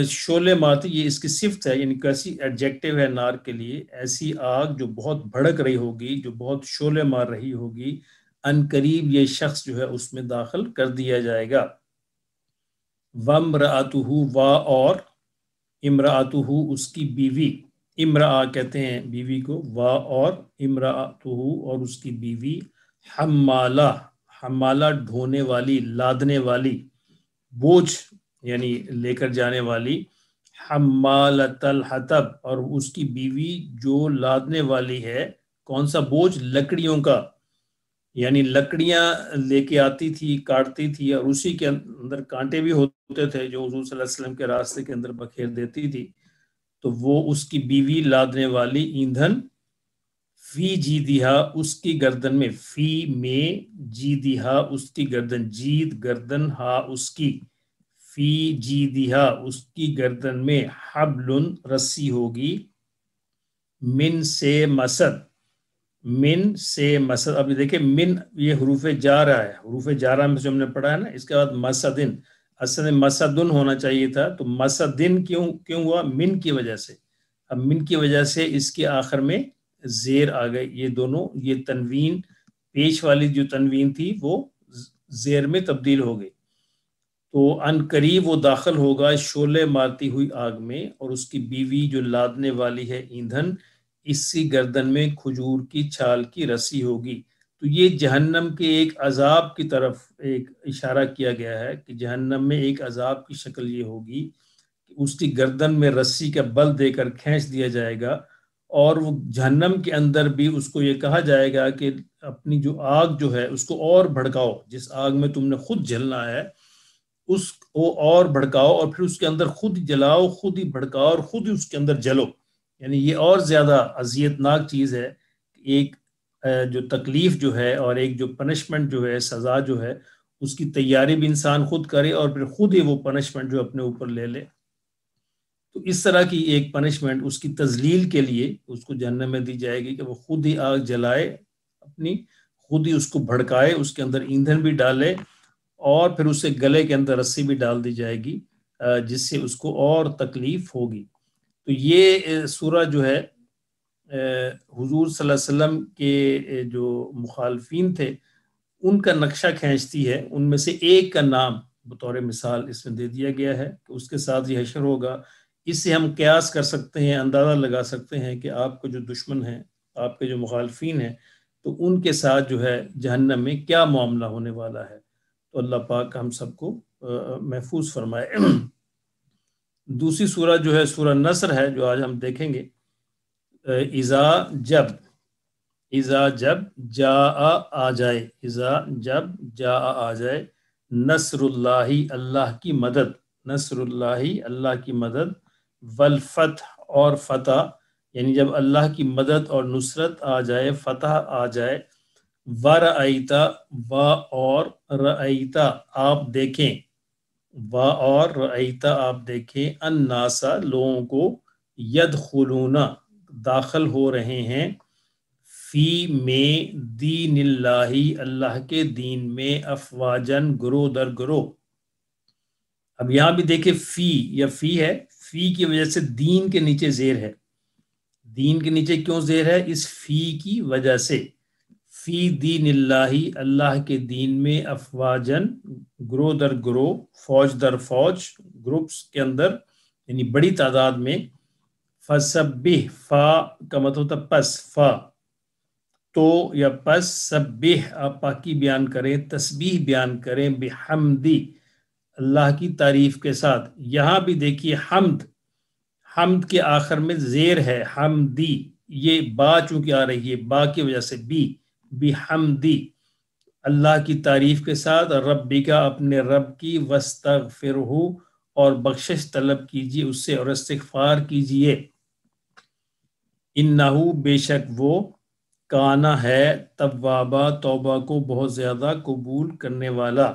شعلے مارتی، یہ اس کی صفت ہے، یعنی کیسی ایڈجیکٹو ہے نار کے لیے. ایسی آگ جو بہت بھڑک رہی ہوگی، جو بہت شعلے مار رہی ہوگی، ان قریب یہ شخص جو ہے اس میں داخل کر دیا جائے گا. وامرأتہ، وا اور امرأتہ اس کی بیوی. امرأ کہتے ہیں بیوی کو. وا اور امرأتہ اور اس کی بیوی. حمالہ، حمالہ ڈھونے والی، لادنے والی، بوجھ یعنی لے کر جانے والی. حمالۃ الحطب، اور اس کی بیوی جو لادنے والی ہے کون سا بوجھ؟ لکڑیوں کا. یعنی لکڑیاں لے کے آتی تھی، کاٹتی تھی، اور اسی کے اندر کانٹے بھی ہوتے تھے جو حضور صلی اللہ علیہ وسلم کے راستے کے اندر بکھیر دیتی تھی. تو وہ اس کی بیوی لادنے والی ایندھن. فی جیدہا، اس کی گردن میں. فی میں، جیدہا اس کی گردن. جید گردن، ہا اس کی. فی جیدہا اس کی گردن میں. حبل رسی ہوگی. من سے مسد، من سے مسد. اب دیکھیں من یہ حروف جارہ ہے، حروف جارہ میں جو ہم نے پڑھا ہے نا، اس کے بعد مسدن. اصل میں مسدن ہونا چاہیے تھا، تو مسدن کیوں ہوا؟ من کی وجہ سے. اب من کی وجہ سے اس کے آخر میں زیر آ گئے. یہ دونوں، یہ تنوین پیش والی جو تنوین تھی وہ زیر میں تبدیل ہو گئی. تو ان قریب وہ داخل ہوگا شعلے مارتی ہوئی آگ میں، اور اس کی بیوی جو لادنے والی ہے ایندھن، اسی گردن میں کھجور کی چھال کی رسی ہوگی. تو یہ جہنم کے ایک عذاب کی طرف ایک اشارہ کیا گیا ہے کہ جہنم میں ایک عذاب کی شکل یہ ہوگی کہ اس کی گردن میں رسی کا بل دے کر کھینچ دیا جائے گا، اور وہ جہنم کے اندر بھی اس کو یہ کہا جائے گا کہ اپنی جو آگ جو ہے اس کو اور بھڑکاؤ. جس آگ میں تم نے خود جلنا ہے اس کو اور بھڑکاؤ، اور پھر اس کے اندر خود ہی جلاؤ، خود ہی بھڑکاؤ، اور خود ہی اس کے اندر جلو. یعنی یہ اور زیادہ اذیت ناک چیز ہے. ایک جو تکلیف جو ہے اور ایک جو پنشمنٹ جو ہے، سزا جو ہے، اس کی تیاری بھی انسان خود کرے اور پھر خود ہی وہ پنشمنٹ جو اپنے اوپر لے لے. تو اس طرح کی ایک پنشمنٹ اس کی تذلیل کے لیے اس کو جہنم میں دی جائے گی کہ وہ خود ہی آگ جلائے اپنی، خود ہی اس کو بھڑکائے، اس کے اندر ایندھن بھی ڈالے، اور پھر اسے گلے کے اندر رسی بھی ڈال دی جائے گی جس سے اس کو اور تکلیف ہوگی. تو یہ سورہ جو ہے حضور صلی اللہ علیہ وسلم کے جو مخالفین تھے ان کا نقشہ کھینچتی ہے. ان میں سے ایک کا نام بطور مثال اس میں دے دیا گیا ہے کہ اس کے ساتھ یہ حشر ہوگا. اس سے ہم قیاس کر سکتے ہیں، اندازہ لگا سکتے ہیں کہ آپ کے جو دشمن ہیں، آپ کے جو مخالفین ہیں، تو ان کے ساتھ جو ہے جہنم میں کیا معاملہ ہونے والا ہے. تو اللہ پاک ہم سب کو محفوظ فرمائے. دوسری سورہ جو ہے سورہ نصر ہے جو آج ہم دیکھیں گے. اذا جب، اذا جب جاء آ جائے، اذا جب جاء آ جائے. نصر اللہ اللہ کی مدد، نصر اللہ اللہ کی مدد. والفتح اور فتح، یعنی جب اللہ کی مدد اور نصرت آ جائے، فتح آ جائے. ورأیتا، و اور رأیتا آپ دیکھیں، و اور رأیتا آپ دیکھیں. الناسا لوگوں کو، یدخلون داخل ہو رہے ہیں، فی میں دین اللہ اللہ کے دین میں، افواجن گروہ در گروہ. اب یہاں بھی دیکھیں فی یا فی ہے، فی کی وجہ سے دین کے نیچے زیر ہے. دین کے نیچے کیوں زیر ہے؟ اس فی کی وجہ سے. فی دین اللہ اللہ کے دین میں، افواجن گروہ در گروہ، فوج در فوج، گروپس کے اندر یعنی بڑی تعداد میں. فسبح، فا کا مطلب ہوتا پس، فا تو یا پس. سبح آپ پاکی بیان کریں، تسبیح بیان کریں. بحمدی اللہ کی تعریف کے ساتھ. یہاں بھی دیکھیے حمد، حمد کے آخر میں زیر ہے، حمدی. یہ با چونکہ آ رہی ہے، با کی وجہ سے بی، بحمدی. اللہ کی تعریف کے ساتھ، ربی کا اپنے رب کی، وستغفرہ اور بخشش طلب کیجیے اس سے اور استغفار کیجیے، انہو بے شک وہ، کانا ہے، توابا توبہ کو بہت زیادہ قبول کرنے والا۔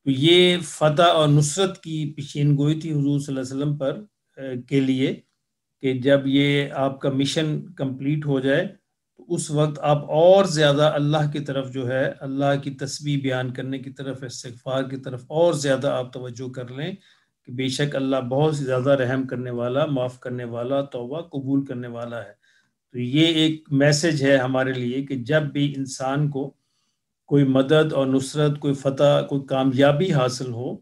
تو یہ فتح اور نصرت کی پیشین گوئی تھی حضور صلی اللہ علیہ وسلم پر کے لیے کہ جب یہ آپ کا مشن کمپلیٹ ہو جائے تو اس وقت آپ اور زیادہ اللہ کی طرف جو ہے، اللہ کی تسبیح بیان کرنے کی طرف، استغفار کی طرف اور زیادہ آپ توجہ کر لیں کہ بے شک اللہ بہت زیادہ رحم کرنے والا، معاف کرنے والا، توبہ قبول کرنے والا ہے۔ تو یہ ایک میسج ہے ہمارے لیے کہ جب بھی انسان کو کوئی مدد اور نصرت، کوئی فتح، کوئی کامیابی حاصل ہو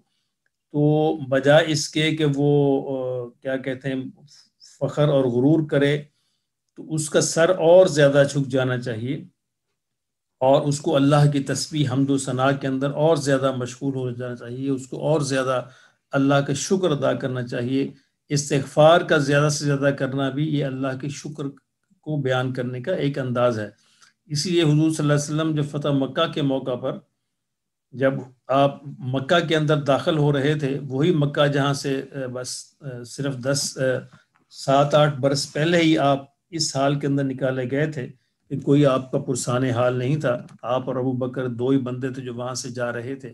تو بجائے اس کے کہ وہ کیا کہتے ہیں فخر اور غرور کرے، تو اس کا سر اور زیادہ جھک جانا چاہیے اور اس کو اللہ کی تسبیح، حمد و ثنا کے اندر اور زیادہ مشغول ہو جانا چاہیے، اس کو اور زیادہ اللہ کا شکر ادا کرنا چاہیے۔ استغفار کا زیادہ سے زیادہ کرنا بھی یہ اللہ کے شکر کو بیان کرنے کا ایک انداز ہے۔ اسی لیے حضور صلی اللہ علیہ وسلم جب فتح مکہ کے موقع پر، جب آپ مکہ کے اندر داخل ہو رہے تھے، وہی مکہ جہاں سے بس صرف 7-8 برس پہلے ہی آپ اس حال کے اندر نکالے گئے تھے کہ کوئی آپ کا پرسان حال نہیں تھا، آپ اور ابو بکر دو ہی بندے تھے جو وہاں سے جا رہے تھے،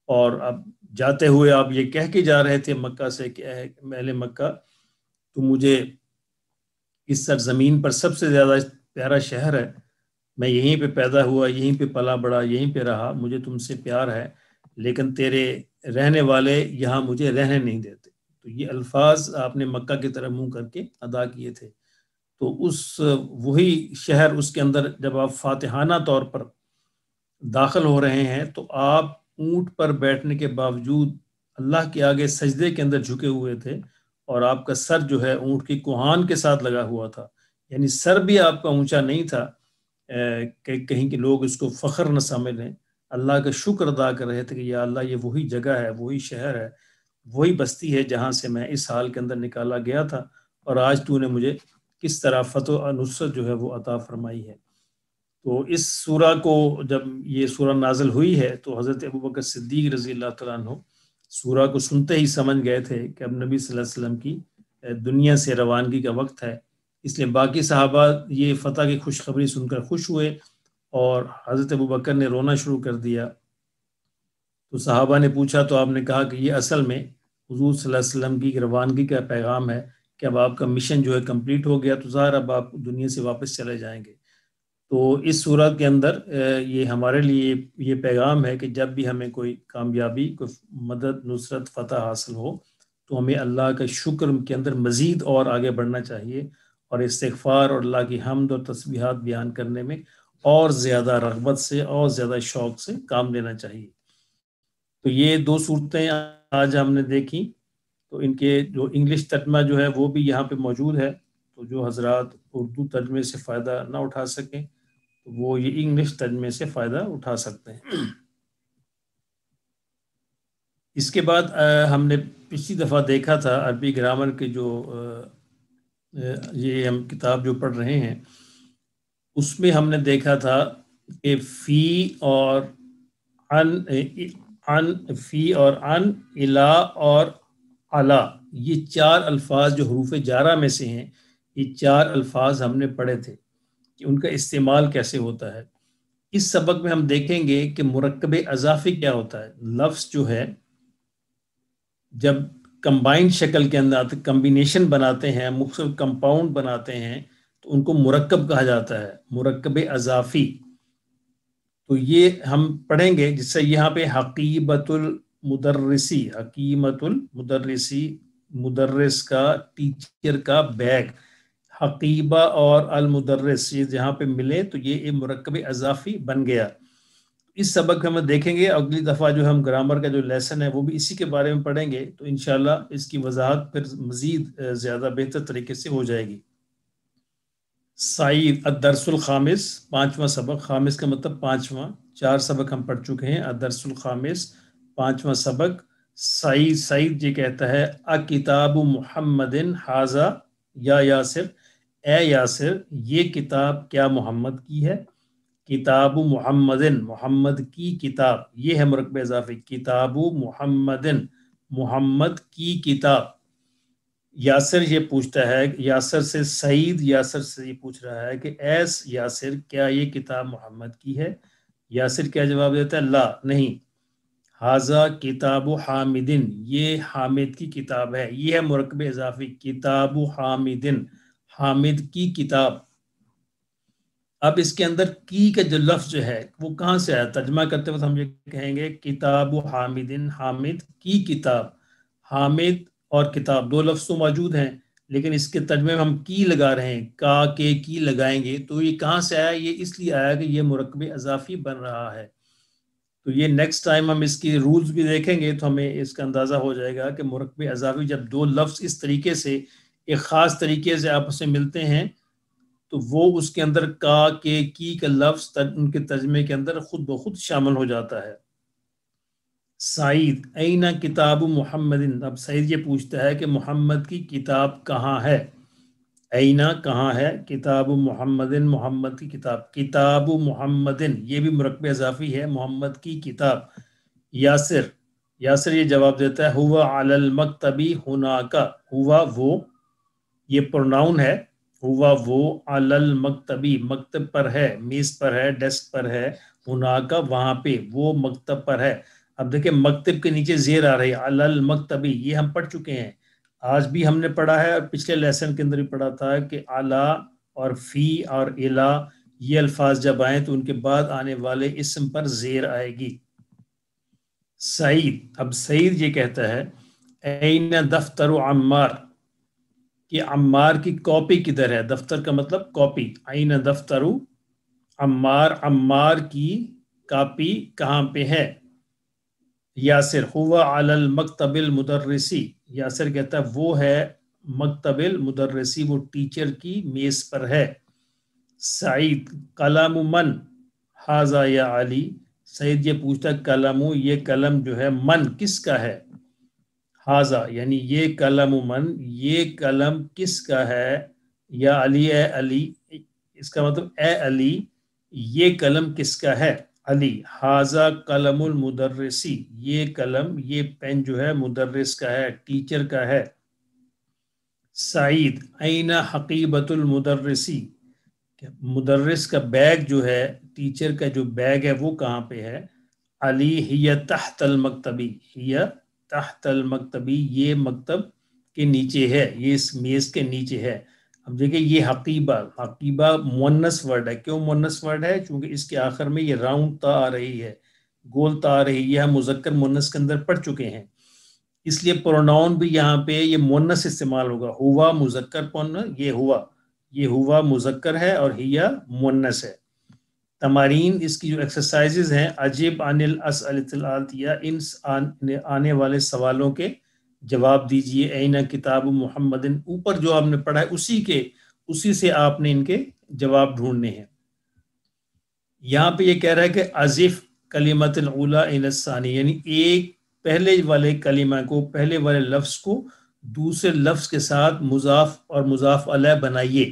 اور اب جاتے ہوئے آپ یہ کہہ کے جا رہے تھے مکہ سے کہ اے اہل مکہ، تو مجھے اس سرزمین پر سب سے زیادہ پیارا شہر ہے، میں یہیں پہ پیدا ہوا، یہیں پہ پلا بڑا، یہیں پہ رہا، مجھے تم سے پیار ہے، لیکن تیرے رہنے والے یہاں مجھے رہنے نہیں دیتے۔ تو یہ الفاظ آپ نے مکہ کی طرف منہ کر کے ادا کیے تھے۔ تو وہی شہر، اس کے اندر جب آپ فاتحانہ طور پر داخل ہو رہے ہیں تو آپ اونٹ پر بیٹھنے کے باوجود اللہ کے آگے سجدے کے اندر جھکے ہوئے تھے، اور آپ کا سر جو ہے اونٹ کی کوہان کے ساتھ لگا ہوا تھا، یعنی سر بھی آپ کا اونچا نہیں تھا کہ کہیں کہ لوگ اس کو فخر نہ سمجھ لیں۔ اللہ کا شکر ادا کر رہے تھے کہ یا اللہ یہ وہی جگہ ہے، وہی شہر ہے، وہی بستی ہے جہاں سے میں اس حال کے اندر نکالا گیا تھا، اور آج تو نے مجھے کس طرح فتح و نصرت جو ہے وہ عطا فرمائی ہے۔ تو اس سورہ کو جب یہ سورہ نازل ہوئی ہے تو حضرت ابوبکر صدیق رضی اللہ تعالیٰ عنہ سورہ کو سنتے ہی سمجھ گئے تھے کہ اب نبی صلی اللہ علیہ وسلم کی دنیا سے روانگی کا وقت ہے، اس لیے باقی صحابہ یہ فتح کی خوشخبری سن کر خوش ہوئے، اور حضرت ابوبکر نے رونا شروع کر دیا۔ تو صحابہ نے پوچھا تو آپ نے کہا کہ یہ اصل میں حضور صلی اللہ علیہ وسلم کی روانگی کا پیغام ہے کہ اب آپ کا مشن جو ہے کمپلیٹ ہو گیا، تو ظاہر اب آپ دنیا سے واپس چلے جائیں گے۔ تو اس صورت کے اندر یہ ہمارے لیے یہ پیغام ہے کہ جب بھی ہمیں کوئی کامیابی، کوئی مدد، نصرت، فتح حاصل ہو تو ہمیں اللہ کا شکر کے اندر مزید اور آگے بڑھنا چاہیے، اور استغفار اور اللہ کی حمد اور تسبیحات بیان کرنے میں اور زیادہ رغبت سے اور زیادہ شوق سے کام لینا چاہیے۔ تو یہ 2 صورتیں آج ہم نے دیکھی، تو ان کے جو انگلش ترجمہ جو ہے وہ بھی یہاں پہ موجود ہے، تو جو حضرات اردو ترجمے سے فائدہ نہ اٹھا سکیں تو وہ یہ انگلش ترجمے سے فائدہ اٹھا سکتے ہیں۔ اس کے بعد ہم نے پچھلی دفعہ دیکھا تھا عربی گرامر کے جو یہ ہم کتاب جو پڑھ رہے ہیں اس میں ہم نے دیکھا تھا کہ فی اور فی اور الا اور علا، یہ 4 الفاظ جو حروف جارہ میں سے ہیں، یہ 4 الفاظ ہم نے پڑھے تھے کہ ان کا استعمال کیسے ہوتا ہے۔ اس سبق میں ہم دیکھیں گے کہ مرکب اضافی کیا ہوتا ہے۔ لفظ جو ہے جب کمبائنڈ شکل کے اندر کمبینیشن بناتے ہیں، مختلف کمپاؤنڈ بناتے ہیں تو ان کو مرکب کہا جاتا ہے، مرکب اضافی۔ تو یہ ہم پڑھیں گے، جس سے یہاں پہ حقیبت المدرسی، حقیمت المدرسی، مدرس کا، ٹیچر کا بیگ، حقیبہ اور المدرس یہ جہاں پہ ملے تو یہ ایک مرکب اضافی بن گیا۔ اس سبق ہم دیکھیں گے، اگلی دفعہ جو ہم گرامر کا جو لیسن ہے وہ بھی اسی کے بارے میں پڑھیں گے، تو انشاءاللہ اس کی وضاحت پھر مزید زیادہ بہتر طریقے سے ہو جائے گی۔ سعید الدرس الخامس، 5واں سبق، خامس کا مطلب 5واں، 4 سبق ہم پڑھ چکے ہیں۔ الدرس الخامس، 5واں سبق۔ سعید یہ کہتا ہے اکتاب محمد ھذا یا یاسر، اے یاسر یہ کتاب کیا محمد کی ہے؟ کتاب محمدن محمد کی کتاب، یہ ہے مرکب اضافی، کتاب محمدن محمد کی کتاب۔ یاسر یہ پوچھتا ہے، یاسر سے سعید یاسر سے یہ پوچھ رہا ہے کہ ایس یاسر کیا یہ کتاب محمد کی ہے؟ یاسر کیا جواب دیتا ہے؟ لا، نہیں۔ حاضہ کتاب حامدن، یہ حامد کی کتاب ہے، یہ ہے مرکب اضافی، کتاب حامدن حامد کی کتاب۔ اب اس کے اندر کی کا جو لفظ جو ہے وہ کہاں سے آیا؟ ترجمہ کرتے وقت ہم یہ کہیں گے کتاب حامدن، حامد کی کتاب۔ حامد اور کتاب دو لفظ تو موجود ہیں، لیکن اس کے ترجمے میں ہم کی لگا رہے ہیں، کا کے کی لگائیں گے تو یہ کہاں سے آیا؟ یہ اس لیے آیا کہ یہ مرکب اضافی بن رہا ہے۔ تو یہ نیکسٹ ٹائم ہم اس کی رولز بھی دیکھیں گے تو ہمیں اس کا اندازہ ہو جائے گا کہ مرکب اضافی جب دو لفظ اس طریقے سے ایک خاص طریقے سے آپس میں ملتے ہیں تو وہ اس کے اندر کا کے کی کا لفظ ان کے ترجمے کے اندر خود بخود شامل ہو جاتا ہے۔ سعید اینا کتاب محمد، اب سعید یہ پوچھتا ہے کہ محمد کی کتاب کہاں ہے؟ اینا کہاں ہے؟ کتاب محمد محمد کی کتاب، کتاب محمد یہ بھی مرکب اضافی ہے، محمد کی کتاب۔ یاسر یاسر یہ جواب دیتا ہے ہوا علی المکتبی ہناکا، ہوا وہ، یہ پروناؤن ہے، ہوا وہ، علی المکتبی مکتب پر ہے، میز پر ہے، ڈیسک پر ہے، ہناکا وہاں پہ، وہ مکتب پر ہے۔ اب دیکھیں مکتب کے نیچے زیر آ رہی ہے علی المکتبی، یہ ہم پڑھ چکے ہیں، آج بھی ہم نے پڑھا ہے اور پچھلے لیسن کے اندر بھی پڑھا تھا کہ اعلی اور فی اور الا یہ الفاظ جب آئیں تو ان کے بعد آنے والے اسم پر زیر آئے گی۔ سعید، اب سعید یہ کہتا ہے این دفتر عمار، کہ عمار کی کاپی کدھر ہے؟ دفتر کا مطلب کاپی، این دفتر عمار، عمار کی کاپی کہاں پہ ہے؟ یاسر ہوا علی المکتب المدرسی، یاسر کہتا ہے وہ ہے مکتب المدرسی، وہ ٹیچر کی میز پر ہے۔ سعید قلم من حاذا یا علی، سعید یہ پوچھتا ہے قلم، یہ قلم جو ہے من کس کا ہے؟ حاذا یعنی یہ قلم من، یہ قلم کس کا ہے؟ یا علی، اے علی، اس کا مطلب اے علی یہ قلم کس کا ہے؟ علی حاذا قلم المدرسی، یہ قلم یہ پین جو ہے مدرس کا ہے، ٹیچر کا ہے۔ سعید این حقیبۃ المدرسی، مدرس کا بیگ جو ہے، ٹیچر کا جو بیگ ہے وہ کہاں پہ ہے؟ علی ہی تحت المکتبی، ہی تحت المکتبی یہ مکتب کے نیچے ہے، یہ اس میز کے نیچے ہے۔ اب دیکھیں یہ حقیبہ، حقیبہ مونس ورڈ ہے، کیوں مونس ورڈ ہے؟ چونکہ اس کے آخر میں یہ راؤنڈ تا آ رہی ہے، گول تا آ رہی ہے، یہ ہم مذکر مونس کے اندر پڑھ چکے ہیں، اس لیے پروناؤن بھی یہاں پہ یہ مونس استعمال ہوگا، ہوا مذکر پروناؤن، یہ ہوا مذکر ہے اور ہیا مونس ہے۔ تمارین اس کی جو ایکسرسائزز ہیں، عجیب عن الاسئلۃ الآتیہ، ان آنے والے سوالوں کے جواب دیجئے، این کتاب محمد، اوپر جو آپ نے پڑھا ہے اسی سے آپ نے ان کے جواب ڈھونڈنے ہیں۔ یہاں پہ یہ کہہ رہا ہے کہ عزف کلمۃ الاولی الی الثانی، یعنی ایک پہلے والے کلمہ کو، پہلے والے لفظ کو دوسرے لفظ کے ساتھ مضاف اور مضاف علیہ بنائیے،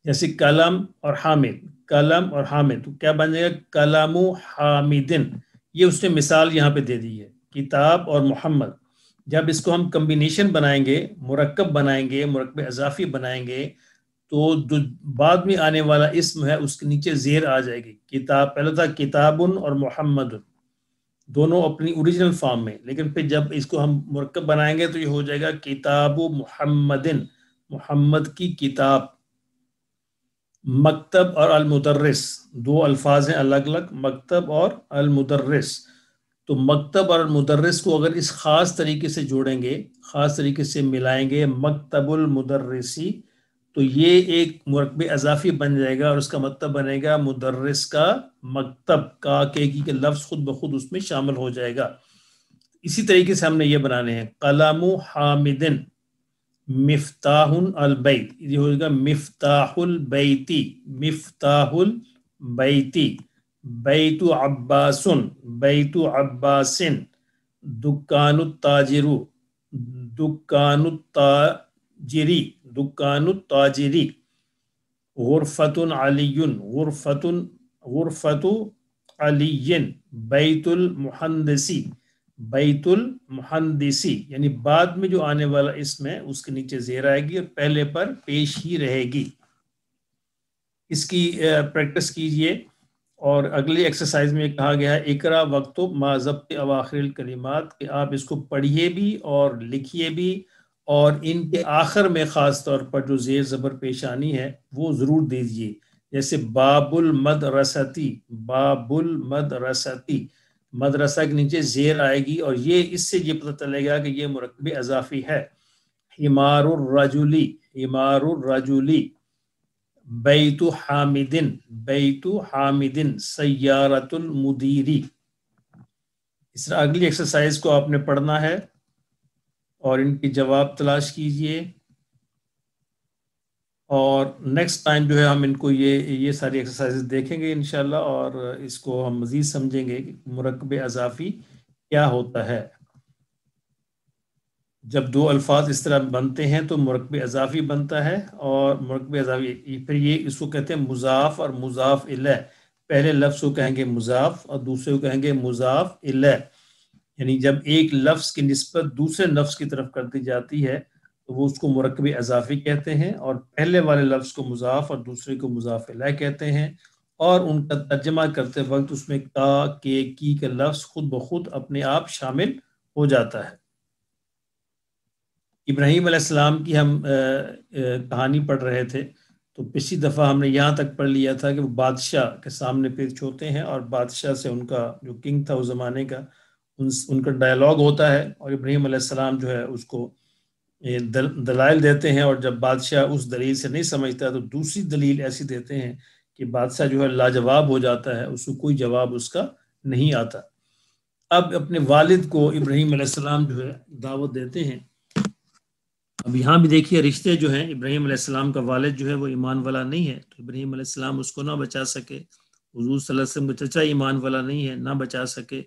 جیسے کلم اور حامد، کلم اور حامد، تو کیا بن جائے گا؟ کلم حامدن، یہ اس نے مثال یہاں پہ دے دی ہے، کتاب اور محمد۔ جب اس کو ہم کمبینیشن بنائیں گے، مرکب بنائیں گے، مرکب اضافی بنائیں گے، تو جو بعد میں آنے والا اسم ہے اس کے نیچے زیر آ جائے گی، کتاب پہلے تھا کتاب اور محمد، دونوں اپنی اوریجنل فارم میں، لیکن پھر جب اس کو ہم مرکب بنائیں گے تو یہ ہو جائے گا کتاب محمدن، محمد کی کتاب۔ مکتب اور المدرس دو الفاظ ہیں الگ الگ، مکتب اور المدرس، تو مکتب اور المدرس کو اگر اس خاص طریقے سے جوڑیں گے، خاص طریقے سے ملائیں گے، مکتب المدرسی، تو یہ ایک مرکب اضافی بن جائے گا اور اس کا مطلب بنے گا مدرس کا مکتب، کا کے کی کے لفظ خود بخود اس میں شامل ہو جائے گا۔ اسی طریقے سے ہم نے یہ بنانے ہیں، قلم حامدن مفتاح البیت، یہ ہو جائے گا مفتاح البیتی، مفتاح البیتی، بیت عباس، بیت عباس، دکان التاجر، دکان التاجری، دکان التاجری، غرفۃ علی، غرفۃ غرفۃ علی بیت المحندسی، بیت المحندسی یعنی بعد میں جو آنے والا اسم ہے اس کے نیچے زیر آئے گی اور پہلے پر پیش ہی رہے گی. اس کی پریکٹس کیجئے. اور اگلی ایکسرسائز میں کہا گیا ہے اقرا وقتب ما ضبط اواخر الکلمات، کہ آپ اس کو پڑھیے بھی اور لکھیے بھی، اور ان کے آخر میں خاص طور پر جو زیر زبر پیشانی ہے وہ ضرور دیجیے. جیسے باب المدرستی، باب المدرستی، مدرسہ کے نیچے زیر آئے گی اور یہ اس سے یہ پتہ چلے گا کہ یہ مرکب اضافی ہے. حمار الرجلی، حمار الرجلی، بیت حامدن، بیت حامدن، سیارت المدیری. اس طرح اگلی ایکسرسائز کو آپ نے پڑھنا ہے اور ان کی جواب تلاش کیجئے. اور نیکسٹ ٹائم جو ہے ہم ان کو یہ ساری ایکسرسائز دیکھیں گے انشاءاللہ، اور اس کو ہم مزید سمجھیں گے کہ مرکب اضافی کیا ہوتا ہے. جب دو الفاظ اس طرح بنتے ہیں تو مرکب اضافی بنتا ہے، اور مرکب اضافی پھر یہ اس کو کہتے ہیں مضاف اور مضاف الیہ. پہلے لفظ کو کہیں گے مضاف اور دوسرے کو کہیں گے مضاف الیہ. یعنی جب ایک لفظ کی نسبت دوسرے لفظ کی طرف کر دی جاتی ہے تو وہ اس کو مرکب اضافی کہتے ہیں، اور پہلے والے لفظ کو مضاف اور دوسرے کو مضاف الیہ کہتے ہیں. اور ان کا ترجمہ کرتے وقت اس میں کا، کے، کی کا لفظ خود بخود اپنے آپ شامل ہو جاتا ہے. ابراہیم علیہ السلام کی ہم کہانی پڑھ رہے تھے تو پچھلی دفعہ ہم نے یہاں تک پڑھ لیا تھا کہ وہ بادشاہ کے سامنے پیش ہوتے ہیں اور بادشاہ سے ان کا جو کنگ تھا اس زمانے کا ان کا ڈائلاگ ہوتا ہے، اور ابراہیم علیہ السلام جو ہے اس کو دلائل دیتے ہیں، اور جب بادشاہ اس دلیل سے نہیں سمجھتا تو دوسری دلیل ایسی دیتے ہیں کہ بادشاہ جو ہے لاجواب ہو جاتا ہے، اس کو کوئی جواب اس کا نہیں آتا. اب اپنے والد کو ابراہیم علیہ السلام جو ہے دعوت دیتے ہیں. اب یہاں بھی دیکھیے رشتے جو ہیں، ابراہیم علیہ السلام کا والد جو ہے وہ ایمان والا نہیں ہے تو ابراہیم علیہ السلام اس کو نہ بچا سکے. حضور صلی اللہ علیہ وسلم کا چچا ایمان والا نہیں ہے، نہ بچا سکے.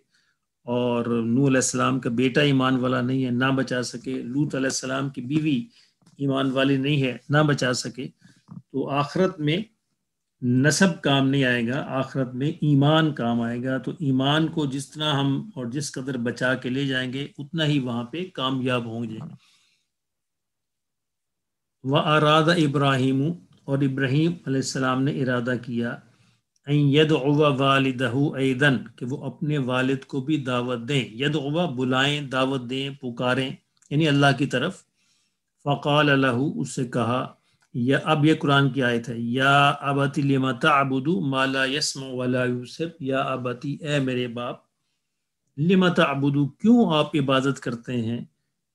اور نوح علیہ السلام کا بیٹا ایمان والا نہیں ہے، نہ بچا سکے. لوط علیہ السلام کی بیوی ایمان والی نہیں ہے، نہ بچا سکے. تو آخرت میں نسب کام نہیں آئے گا، آخرت میں ایمان کام آئے گا. تو ایمان کو جس طرح ہم اور جس قدر بچا کے لے جائیں گے اتنا ہی وہاں پہ کامیاب ہوں گے. وَأَرَادَ ابراہیم، اور ابراہیم علیہ السلام نے ارادہ کیا ان يدعو والدہ ایدن، کہ وہ اپنے والد کو بھی دعوت دیں. یدعو بلائیں، دعوت دیں، پکاریں، یعنی اللہ کی طرف. فقال لہ، اس سے کہا، یا اب یہ قرآن کی آیت ہے، یا ابتی لما تعبد ما لا يسمع ولا يبصر. یا ابتی، اے میرے باپ، لما تعبد، کیوں آپ عبادت کرتے ہیں،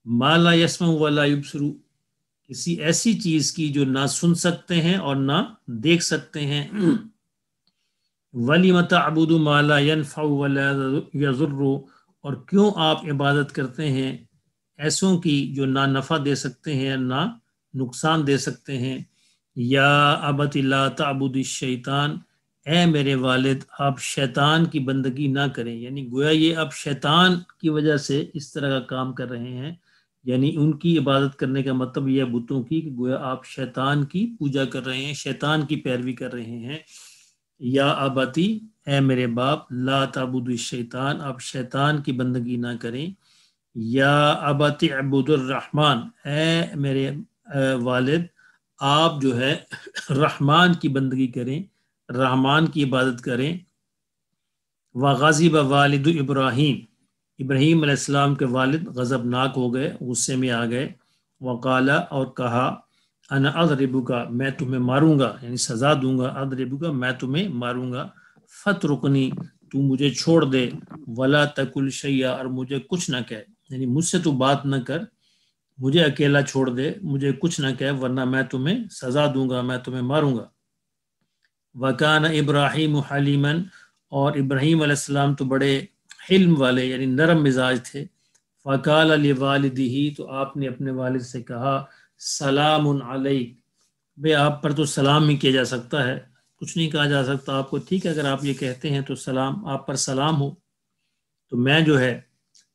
ما لا يسمع ولا يبصر، کسی ایسی چیز کی جو نہ سن سکتے ہیں اور نہ دیکھ سکتے ہیں. وَلِمَ تَعْبُدُ مَا لَا يَنْفَعُ وَلَا يَضُرُّ، اور کیوں آپ عبادت کرتے ہیں ایسوں کی جو نہ نفع دے سکتے ہیں نہ نقصان دے سکتے ہیں. یا ابت لا تعبد الشیطان، اے میرے والد آپ شیطان کی بندگی نہ کریں. یعنی گویا یہ آپ شیطان کی وجہ سے اس طرح کا کام کر رہے ہیں. یعنی ان کی عبادت کرنے کا مطلب یہ بتوں کی کہ گویا آپ شیطان کی پوجا کر رہے ہیں، شیطان کی پیروی کر رہے ہیں. یا ابتی، اے میرے باپ، لا تعبد الشیطان، آپ شیطان کی بندگی نہ کریں. یا ابتی عبد الرحمن، اے میرے والد آپ جو ہے رحمان کی بندگی کریں، رحمان کی عبادت کریں. وغضب والد ابراہیم، ابراہیم علیہ السلام کے والد غضب ناک ہو گئے، غصے میں آ گئے. وقال، اور کہا، انا اضربک، میں تمہیں ماروں گا، یعنی سزا دوں گا. اضربک، میں تمہیں ماروں گا. فترکنی، تو مجھے چھوڑ دے. ولا تقل شیئا، اور مجھے کچھ نہ کہے، یعنی مجھ سے تو بات نہ کر، مجھے اکیلا چھوڑ دے، مجھے کچھ نہ کہے ورنہ میں تمہیں سزا دوں گا، میں تمہیں ماروں گا. وکان ابراہیم حلیما، اور ابراہیم علیہ السلام تو بڑے حلم والے یعنی نرم مزاج تھے. فقال لوالدہ، تو آپ نے اپنے والد سے کہا، سلام علیک، بے آپ پر تو سلام ہی کیا جا سکتا ہے، کچھ نہیں کہا جا سکتا آپ کو. ٹھیک ہے اگر آپ یہ کہتے ہیں تو سلام، آپ پر سلام ہو، تو میں جو ہے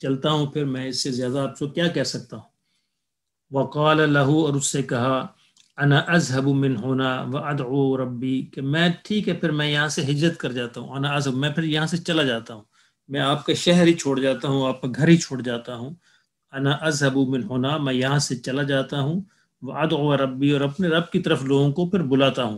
چلتا ہوں، پھر میں اس سے زیادہ آپ کو کیا کہہ سکتا ہوں. وقال لہ، اور اس سے کہا، انا اذهب من هنا وادعو ربی، کہ میں ٹھیک ہے پھر میں یہاں سے ہجرت کر جاتا ہوں، انا اذهب میں پھر یہاں سے چلا جاتا ہوں، میں آپ کا شہر ہی چھوڑ جاتا ہوں، آپ کا گھر ہی چھوڑ جاتا ہوں، انا اذهب من هنا میں یہاں سے چلا جاتا ہوں، وادعو ربی اور اپنے رب کی طرف لوگوں کو پھر بلاتا ہوں۔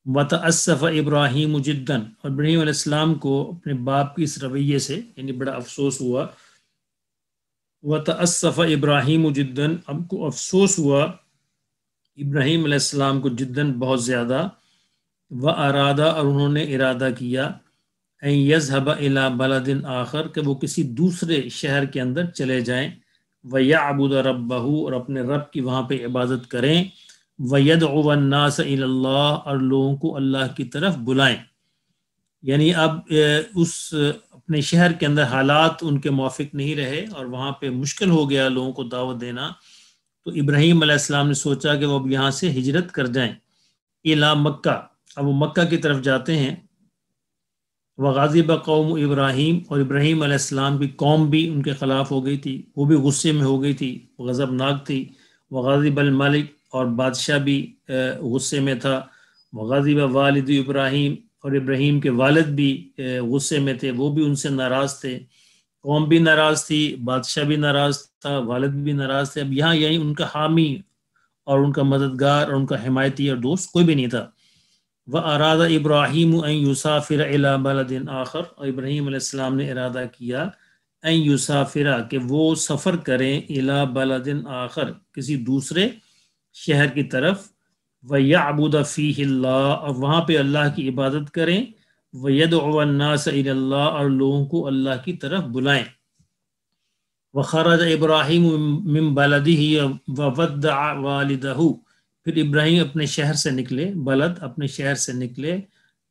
وتأسف ابراہیم جدا، اور ابراہیم علیہ السلام کو اپنے باپ کی اس رویے سے یعنی بڑا افسوس ہوا۔ وتأسف ابراہیم جدا، اب کو افسوس ہوا ابراہیم علیہ السلام کو جداً بہت زیادہ، وارادہ اور انہوں نے ارادہ کیا، ان یذهب الی بلد آخر کہ وہ کسی دوسرے شہر کے اندر چلے جائیں، ویعبد ربہ اور اپنے رب کی وہاں پہ عبادت کریں، ویدعو الناس الی اللہ اور لوگوں کو اللہ کی طرف بلائیں۔ یعنی اب اس اپنے شہر کے اندر حالات ان کے موافق نہیں رہے اور وہاں پہ مشکل ہو گیا لوگوں کو دعوت دینا، تو ابراہیم علیہ السلام نے سوچا کہ وہ اب یہاں سے ہجرت کر جائیں الی مکہ، اب وہ مکہ کی طرف جاتے ہیں۔ وغاضب قوم ابراہیم، اور ابراہیم علیہ السلام کی قوم بھی ان کے خلاف ہو گئی تھی، وہ بھی غصے میں ہو گئی تھی، غضب ناک تھی۔ وغاضب الملک، اور بادشاہ بھی غصے میں تھا۔ وغاضب والد ابراہیم، اور ابراہیم کے والد بھی غصے میں تھے، وہ بھی ان سے ناراض تھے، قوم بھی ناراض تھی، بادشاہ بھی ناراض تھا، والد بھی ناراض تھے۔ اب یہاں یعنی ان کا حامی اور ان کا مددگار اور ان کا حمایتی اور دوست کوئی بھی نہیں تھا۔ وَأَرَادَ إِبْرَاهِيمُ أَن يُسَافِرَ إِلَى بَلَدٍ آخر، اور ابراہیم علیہ السلام نے ارادہ کیا أَن يُسَافِرَ کہ وہ سفر کریں إِلَى بَلَدٍ آخر کسی دوسرے شہر کی طرف، وَيَعْبُدَ فِيهِ اللَّهَ اور وہاں پہ اللہ کی عبادت کریں، وَيَدْعُوَ النَّاسَ إِلَى اللَّهِ اور لوگوں کو اللہ کی طرف بلائیں۔ وَخَرَجَ إِبْرَاهِيمُ مِن بَلَدِهِ وَوَدَّعَ وَالِدَهُ، پھر ابراہیم اپنے شہر سے نکلے، بلد اپنے شہر سے نکلے،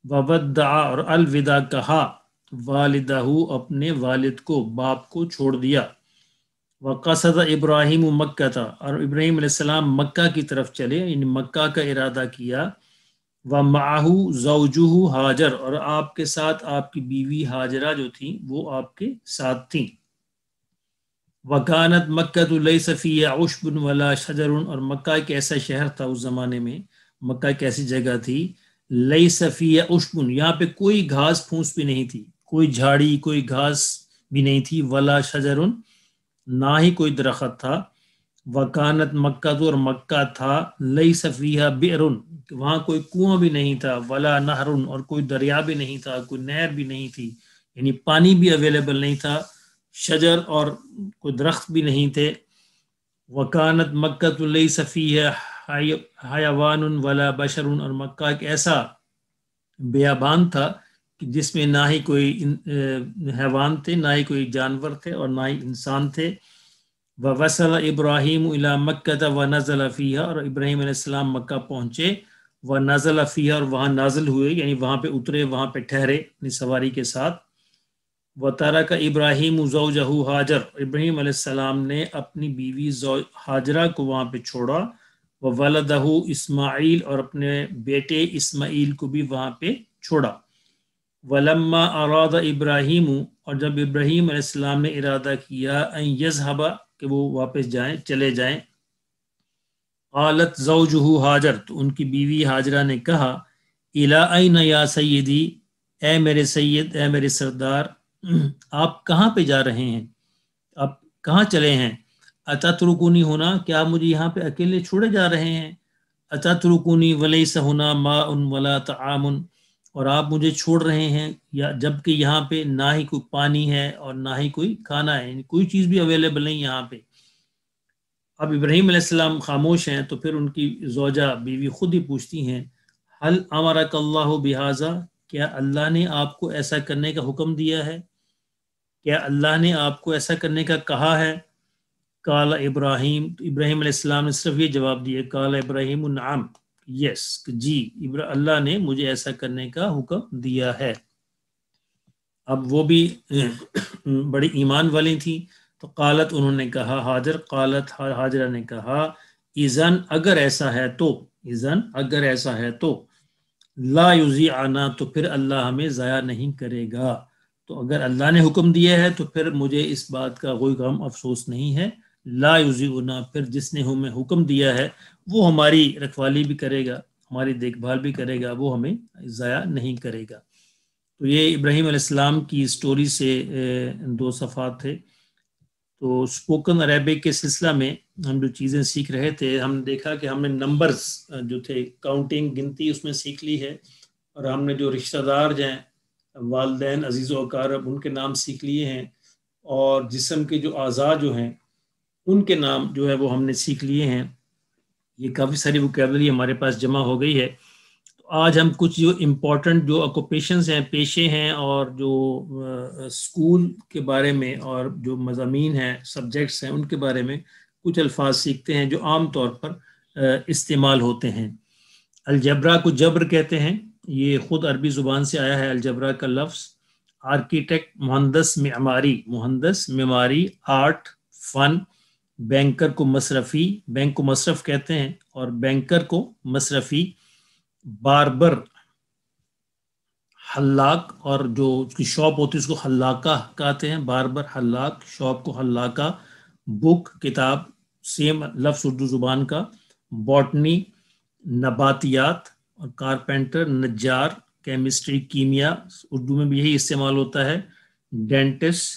وودع اور الوداع کہا، والدہ اپنے والد کو، باپ کو چھوڑ دیا۔ وقصد ابراہیم مکہ تھا، اور ابراہیم علیہ السلام مکہ کی طرف چلے، یعنی مکہ کا ارادہ کیا۔ ومعہ زوجہ ہاجر، اور آپ کے ساتھ آپ کی بیوی ہاجرہ جو تھیں وہ آپ کے ساتھ تھیں۔ وکانت مکہ لیس فیہا عشب ولا شجر، اور مکہ ایک ایسا شہر تھا اس زمانے میں، مکہ ایک ایسی جگہ تھی، لیس فیہا عشب یہاں پہ کوئی گھاس پھوس بھی نہیں تھی، کوئی جھاڑی کوئی گھاس بھی نہیں تھی، ولا شجر نہ ہی کوئی درخت تھا۔ وکانت مکہ تو، اور مکہ تھا، لیس فیہا بئر وہاں کوئی کنواں بھی نہیں تھا، ولا نہر اور کوئی دریا بھی نہیں تھا، کوئی نہر بھی نہیں تھی، یعنی پانی بھی اویلیبل نہیں تھا، شجر اور کوئی درخت بھی نہیں تھے۔ وکانت مکہ لیس فیہا حیوان ولا بشر، اور مکہ ایک ایسا بیابان تھا کہ جس میں نہ ہی کوئی حیوان تھے، نہ ہی کوئی جانور تھے اور نہ ہی انسان تھے۔ ووصل ابراہیم الی مکہ ونزل فیہا، اور ابراہیم علیہ السلام مکہ پہنچے، ونزل فیہا اور وہاں نازل ہوئے، یعنی وہاں پہ اترے، وہاں پہ ٹھہرے اپنی سواری کے ساتھ۔ وَتَرَكَ إِبْرَاهِيمُ زَوْجَهُ ہاجر، ابراہیم علیہ السلام نے اپنی بیوی ہاجرہ کو وہاں پہ چھوڑا، وَوَلَدَهُ اسماعیل اور اپنے بیٹے اسماعیل کو بھی وہاں پہ چھوڑا۔ وَلَمَّا أَرَادَ إِبْرَاهِيمُ اور جب ابراہیم علیہ السلام نے ارادہ کیا أَن يَذْهَبَ کہ وہ واپس جائیں، چلے جائیں، قالت زوجہ ہاجر تو ان کی بیوی ہاجرہ نے کہا، إِلَىٰ أَيْنَ يَا سَيِّدِي اے میرے سید، اے میرے سردار، آپ کہاں پہ جا رہے ہیں، آپ کہاں چلے ہیں؟ اتترکونی ہونا، کیا آپ مجھے یہاں پہ اکیلے چھوڑے جا رہے ہیں؟ اتترکونی ولیس ہونا ماء ولا طعام، اور آپ مجھے چھوڑ رہے ہیں یا جبکہ یہاں پہ نہ ہی کوئی پانی ہے اور نہ ہی کوئی کھانا ہے، یعنی کوئی چیز بھی اویلیبل نہیں یہاں پہ۔ اب ابراہیم علیہ السلام خاموش ہیں تو پھر ان کی زوجہ بیوی خود ہی پوچھتی ہیں، هل امرک اللہ بہذا، کیا اللہ نے آپ کو ایسا کرنے کا حکم دیا ہے؟ کیا اللہ نے آپ کو ایسا کرنے کا کہا ہے؟ قال ابراہیم، تو ابراہیم علیہ السلام نے صرف یہ جواب دیا، قال ابراہیم نعم، یس، جی، اللہ نے مجھے ایسا کرنے کا حکم دیا ہے۔ اب وہ بھی بڑی ایمان والی تھی، تو قالت انہوں نے کہا، قالت ہاجرہ نے کہا، اذن اگر ایسا ہے تو، اذن اگر ایسا ہے تو، لا یضیعنا تو پھر اللہ ہمیں ضائع نہیں کرے گا، تو اگر اللہ نے حکم دیا ہے تو پھر مجھے اس بات کا کوئی غم افسوس نہیں ہے، لا یضیعنا، پھر جس نے ہمیں حکم دیا ہے وہ ہماری رکھوالی بھی کرے گا، ہماری دیکھ بھال بھی کرے گا، وہ ہمیں ضائع نہیں کرے گا۔ تو یہ ابراہیم علیہ السلام کی سٹوری سے 2 صفحات تھے۔ تو اسپوکن عربک کے سلسلہ میں ہم جو چیزیں سیکھ رہے تھے، ہم نے دیکھا کہ ہم نے نمبرز جو تھے، کاؤنٹنگ، گنتی اس میں سیکھ لی ہے، اور ہم نے جو رشتہ دار جو ہیں، والدین، عزیز و اقارب، ان کے نام سیکھ لیے ہیں، اور جسم کے جو اعضاء جو ہیں ان کے نام جو ہے وہ ہم نے سیکھ لیے ہیں۔ یہ کافی ساری ووکیبلری ہمارے پاس جمع ہو گئی ہے۔ تو آج ہم کچھ جو امپورٹنٹ جو آکوپیشنز ہیں، پیشے ہیں، اور جو اسکول کے بارے میں اور جو مضامین ہیں، سبجیکٹس ہیں، ان کے بارے میں کچھ الفاظ سیکھتے ہیں جو عام طور پر استعمال ہوتے ہیں۔ الجبرا کو جبر کہتے ہیں، یہ خود عربی زبان سے آیا ہے الجبرا کا لفظ۔ آرکیٹیکٹ، مہندس معماری، مہندس معماری، آرٹ، فن۔ بینکر کو مصرفی، بینک کو مصرف کہتے ہیں، اور بینکر کو مصرفی۔ باربر، حلاق، اور جو اس کی شاپ ہوتی ہے اس کو حلاقہ کہتے ہیں، باربر، حلاق، شاپ کو حلاقہ۔ بک، کتاب، سیم لفظ اردو زبان کا۔ باٹنی، نباتیات، اور کارپینٹر، نجار، کیمسٹری، کیمیا، اردو میں بھی یہی استعمال ہوتا ہے۔ ڈینٹسٹ،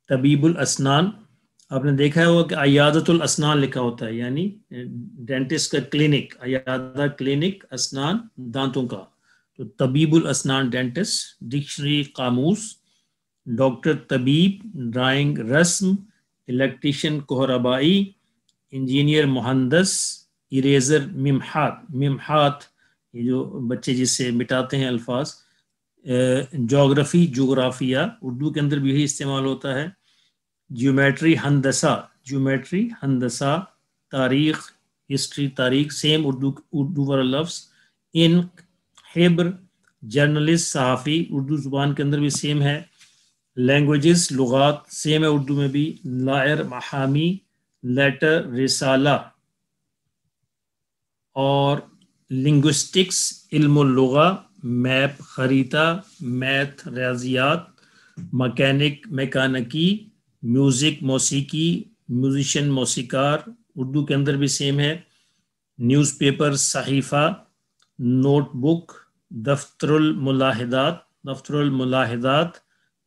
طبیب الاسنان، آپ نے دیکھا ہے وہ کہ عیادت الاسنان لکھا ہوتا ہے، یعنی ڈینٹسٹ کا کلینک، عیادہ کلینک، اسنان دانتوں کا، تو طبیب الاسنان ڈینٹسٹ۔ ڈکشنری، قاموس۔ ڈاکٹر، طبیب۔ ڈرائنگ، رسم۔ الیکٹریشین، کہربائی۔ انجینئر، مہندس۔ اریزر، ممحات، ممحات یہ جو بچے جس سے مٹاتے ہیں الفاظ۔ جغرافی، جغرافیہ، اردو کے اندر بھی یہی استعمال ہوتا ہے۔ جیومیٹری، ہندسہ، جیومیٹری، ہندسہ۔ تاریخ، ہسٹری، تاریخ، سیم اردو والا لفظ۔ انک، حبر۔ جرنلسٹ، صحافی، اردو زبان کے اندر بھی سیم ہے۔ لینگویجز، لغات، سیم ہے اردو میں بھی۔ لائر، محامی۔ لیٹر، رسالہ۔ اور لنگوسٹکس، علم اللغہ۔ میپ، خریطہ۔ میتھ، ریاضیات۔ مکینک، میکانکی۔ میوزک، موسیقی۔ میوزیشین، موسیقار، اردو کے اندر بھی سیم ہے۔ نیوز پیپر، صحیفہ۔ Notebook. دفتر الملاحظات، دفتر الملاحظات۔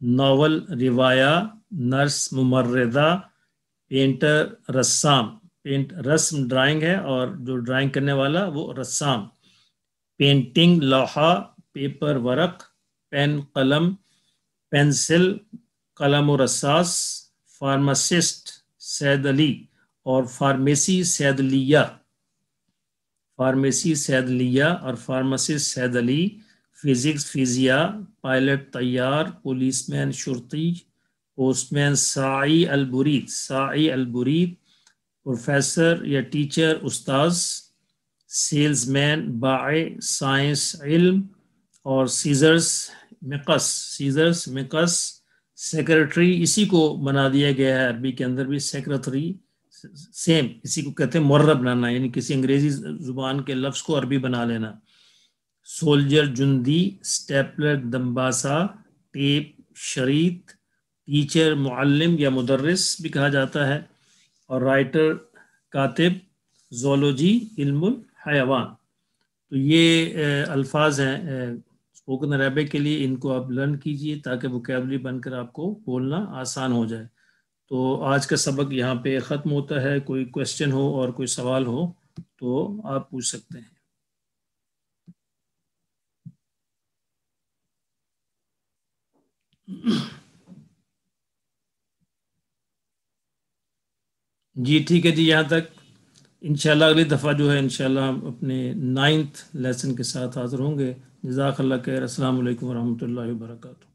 ناول، روایہ۔ نرس، ممرضہ۔ پینٹر، رسام، رسم ڈرائنگ ہے، اور جو ڈرائنگ کرنے والا وہ رسام۔ پینٹنگ، لوحہ۔ پیپر، ورق۔ پین، قلم۔ پینسل، قلم و رصاص۔ فارماسسٹ، سید علی، اور فارمیسی، سید لیہ، فارمیسی، سید لیہ، اور فارماسسٹ، سید علی۔ فزکس، فزیاء۔ پائلٹ، طیار۔ پولیس مین، شرطی۔ پوسٹ مین، ساعی البرید، ساعی البرید۔ پروفیسر یا ٹیچر، استاذ۔ Sales man, بائع۔ سائنس، علم، اور سیزرز، مقص، سیزرز، مقص۔ سیکرٹری، اسی کو بنا دیا گیا ہے عربی کے اندر بھی، سیکرٹری، سیم اسی کو کہتے ہیں مرب بنانا، یعنی کسی انگریزی زبان کے لفظ کو عربی بنا لینا۔ سولجر، جندی۔ سٹیپلر، دمباسا۔ ٹیپ، شریط۔ ٹیچر، معلم یا مدرس بھی کہا جاتا ہے۔ اور رائٹر، کاتب۔ زولوجی، علم الحیوان۔ تو یہ الفاظ ہیں اسپوکن عربک کے لیے، ان کو آپ لرن کیجئے تاکہ ووکیبلری بن کر آپ کو بولنا آسان ہو جائے۔ تو آج کا سبق یہاں پہ ختم ہوتا ہے۔ کوئی کویسچن ہو اور کوئی سوال ہو تو آپ پوچھ سکتے ہیں۔ جی ٹھیک ہے جی، یہاں تک۔ انشاءاللہ اگلی دفعہ جو ہے انشاءاللہ ہم اپنے 9th لیسن کے ساتھ حاضر ہوں گے۔ جزاک اللہ خیر۔ السلام علیکم ورحمۃ اللہ وبرکاتہ۔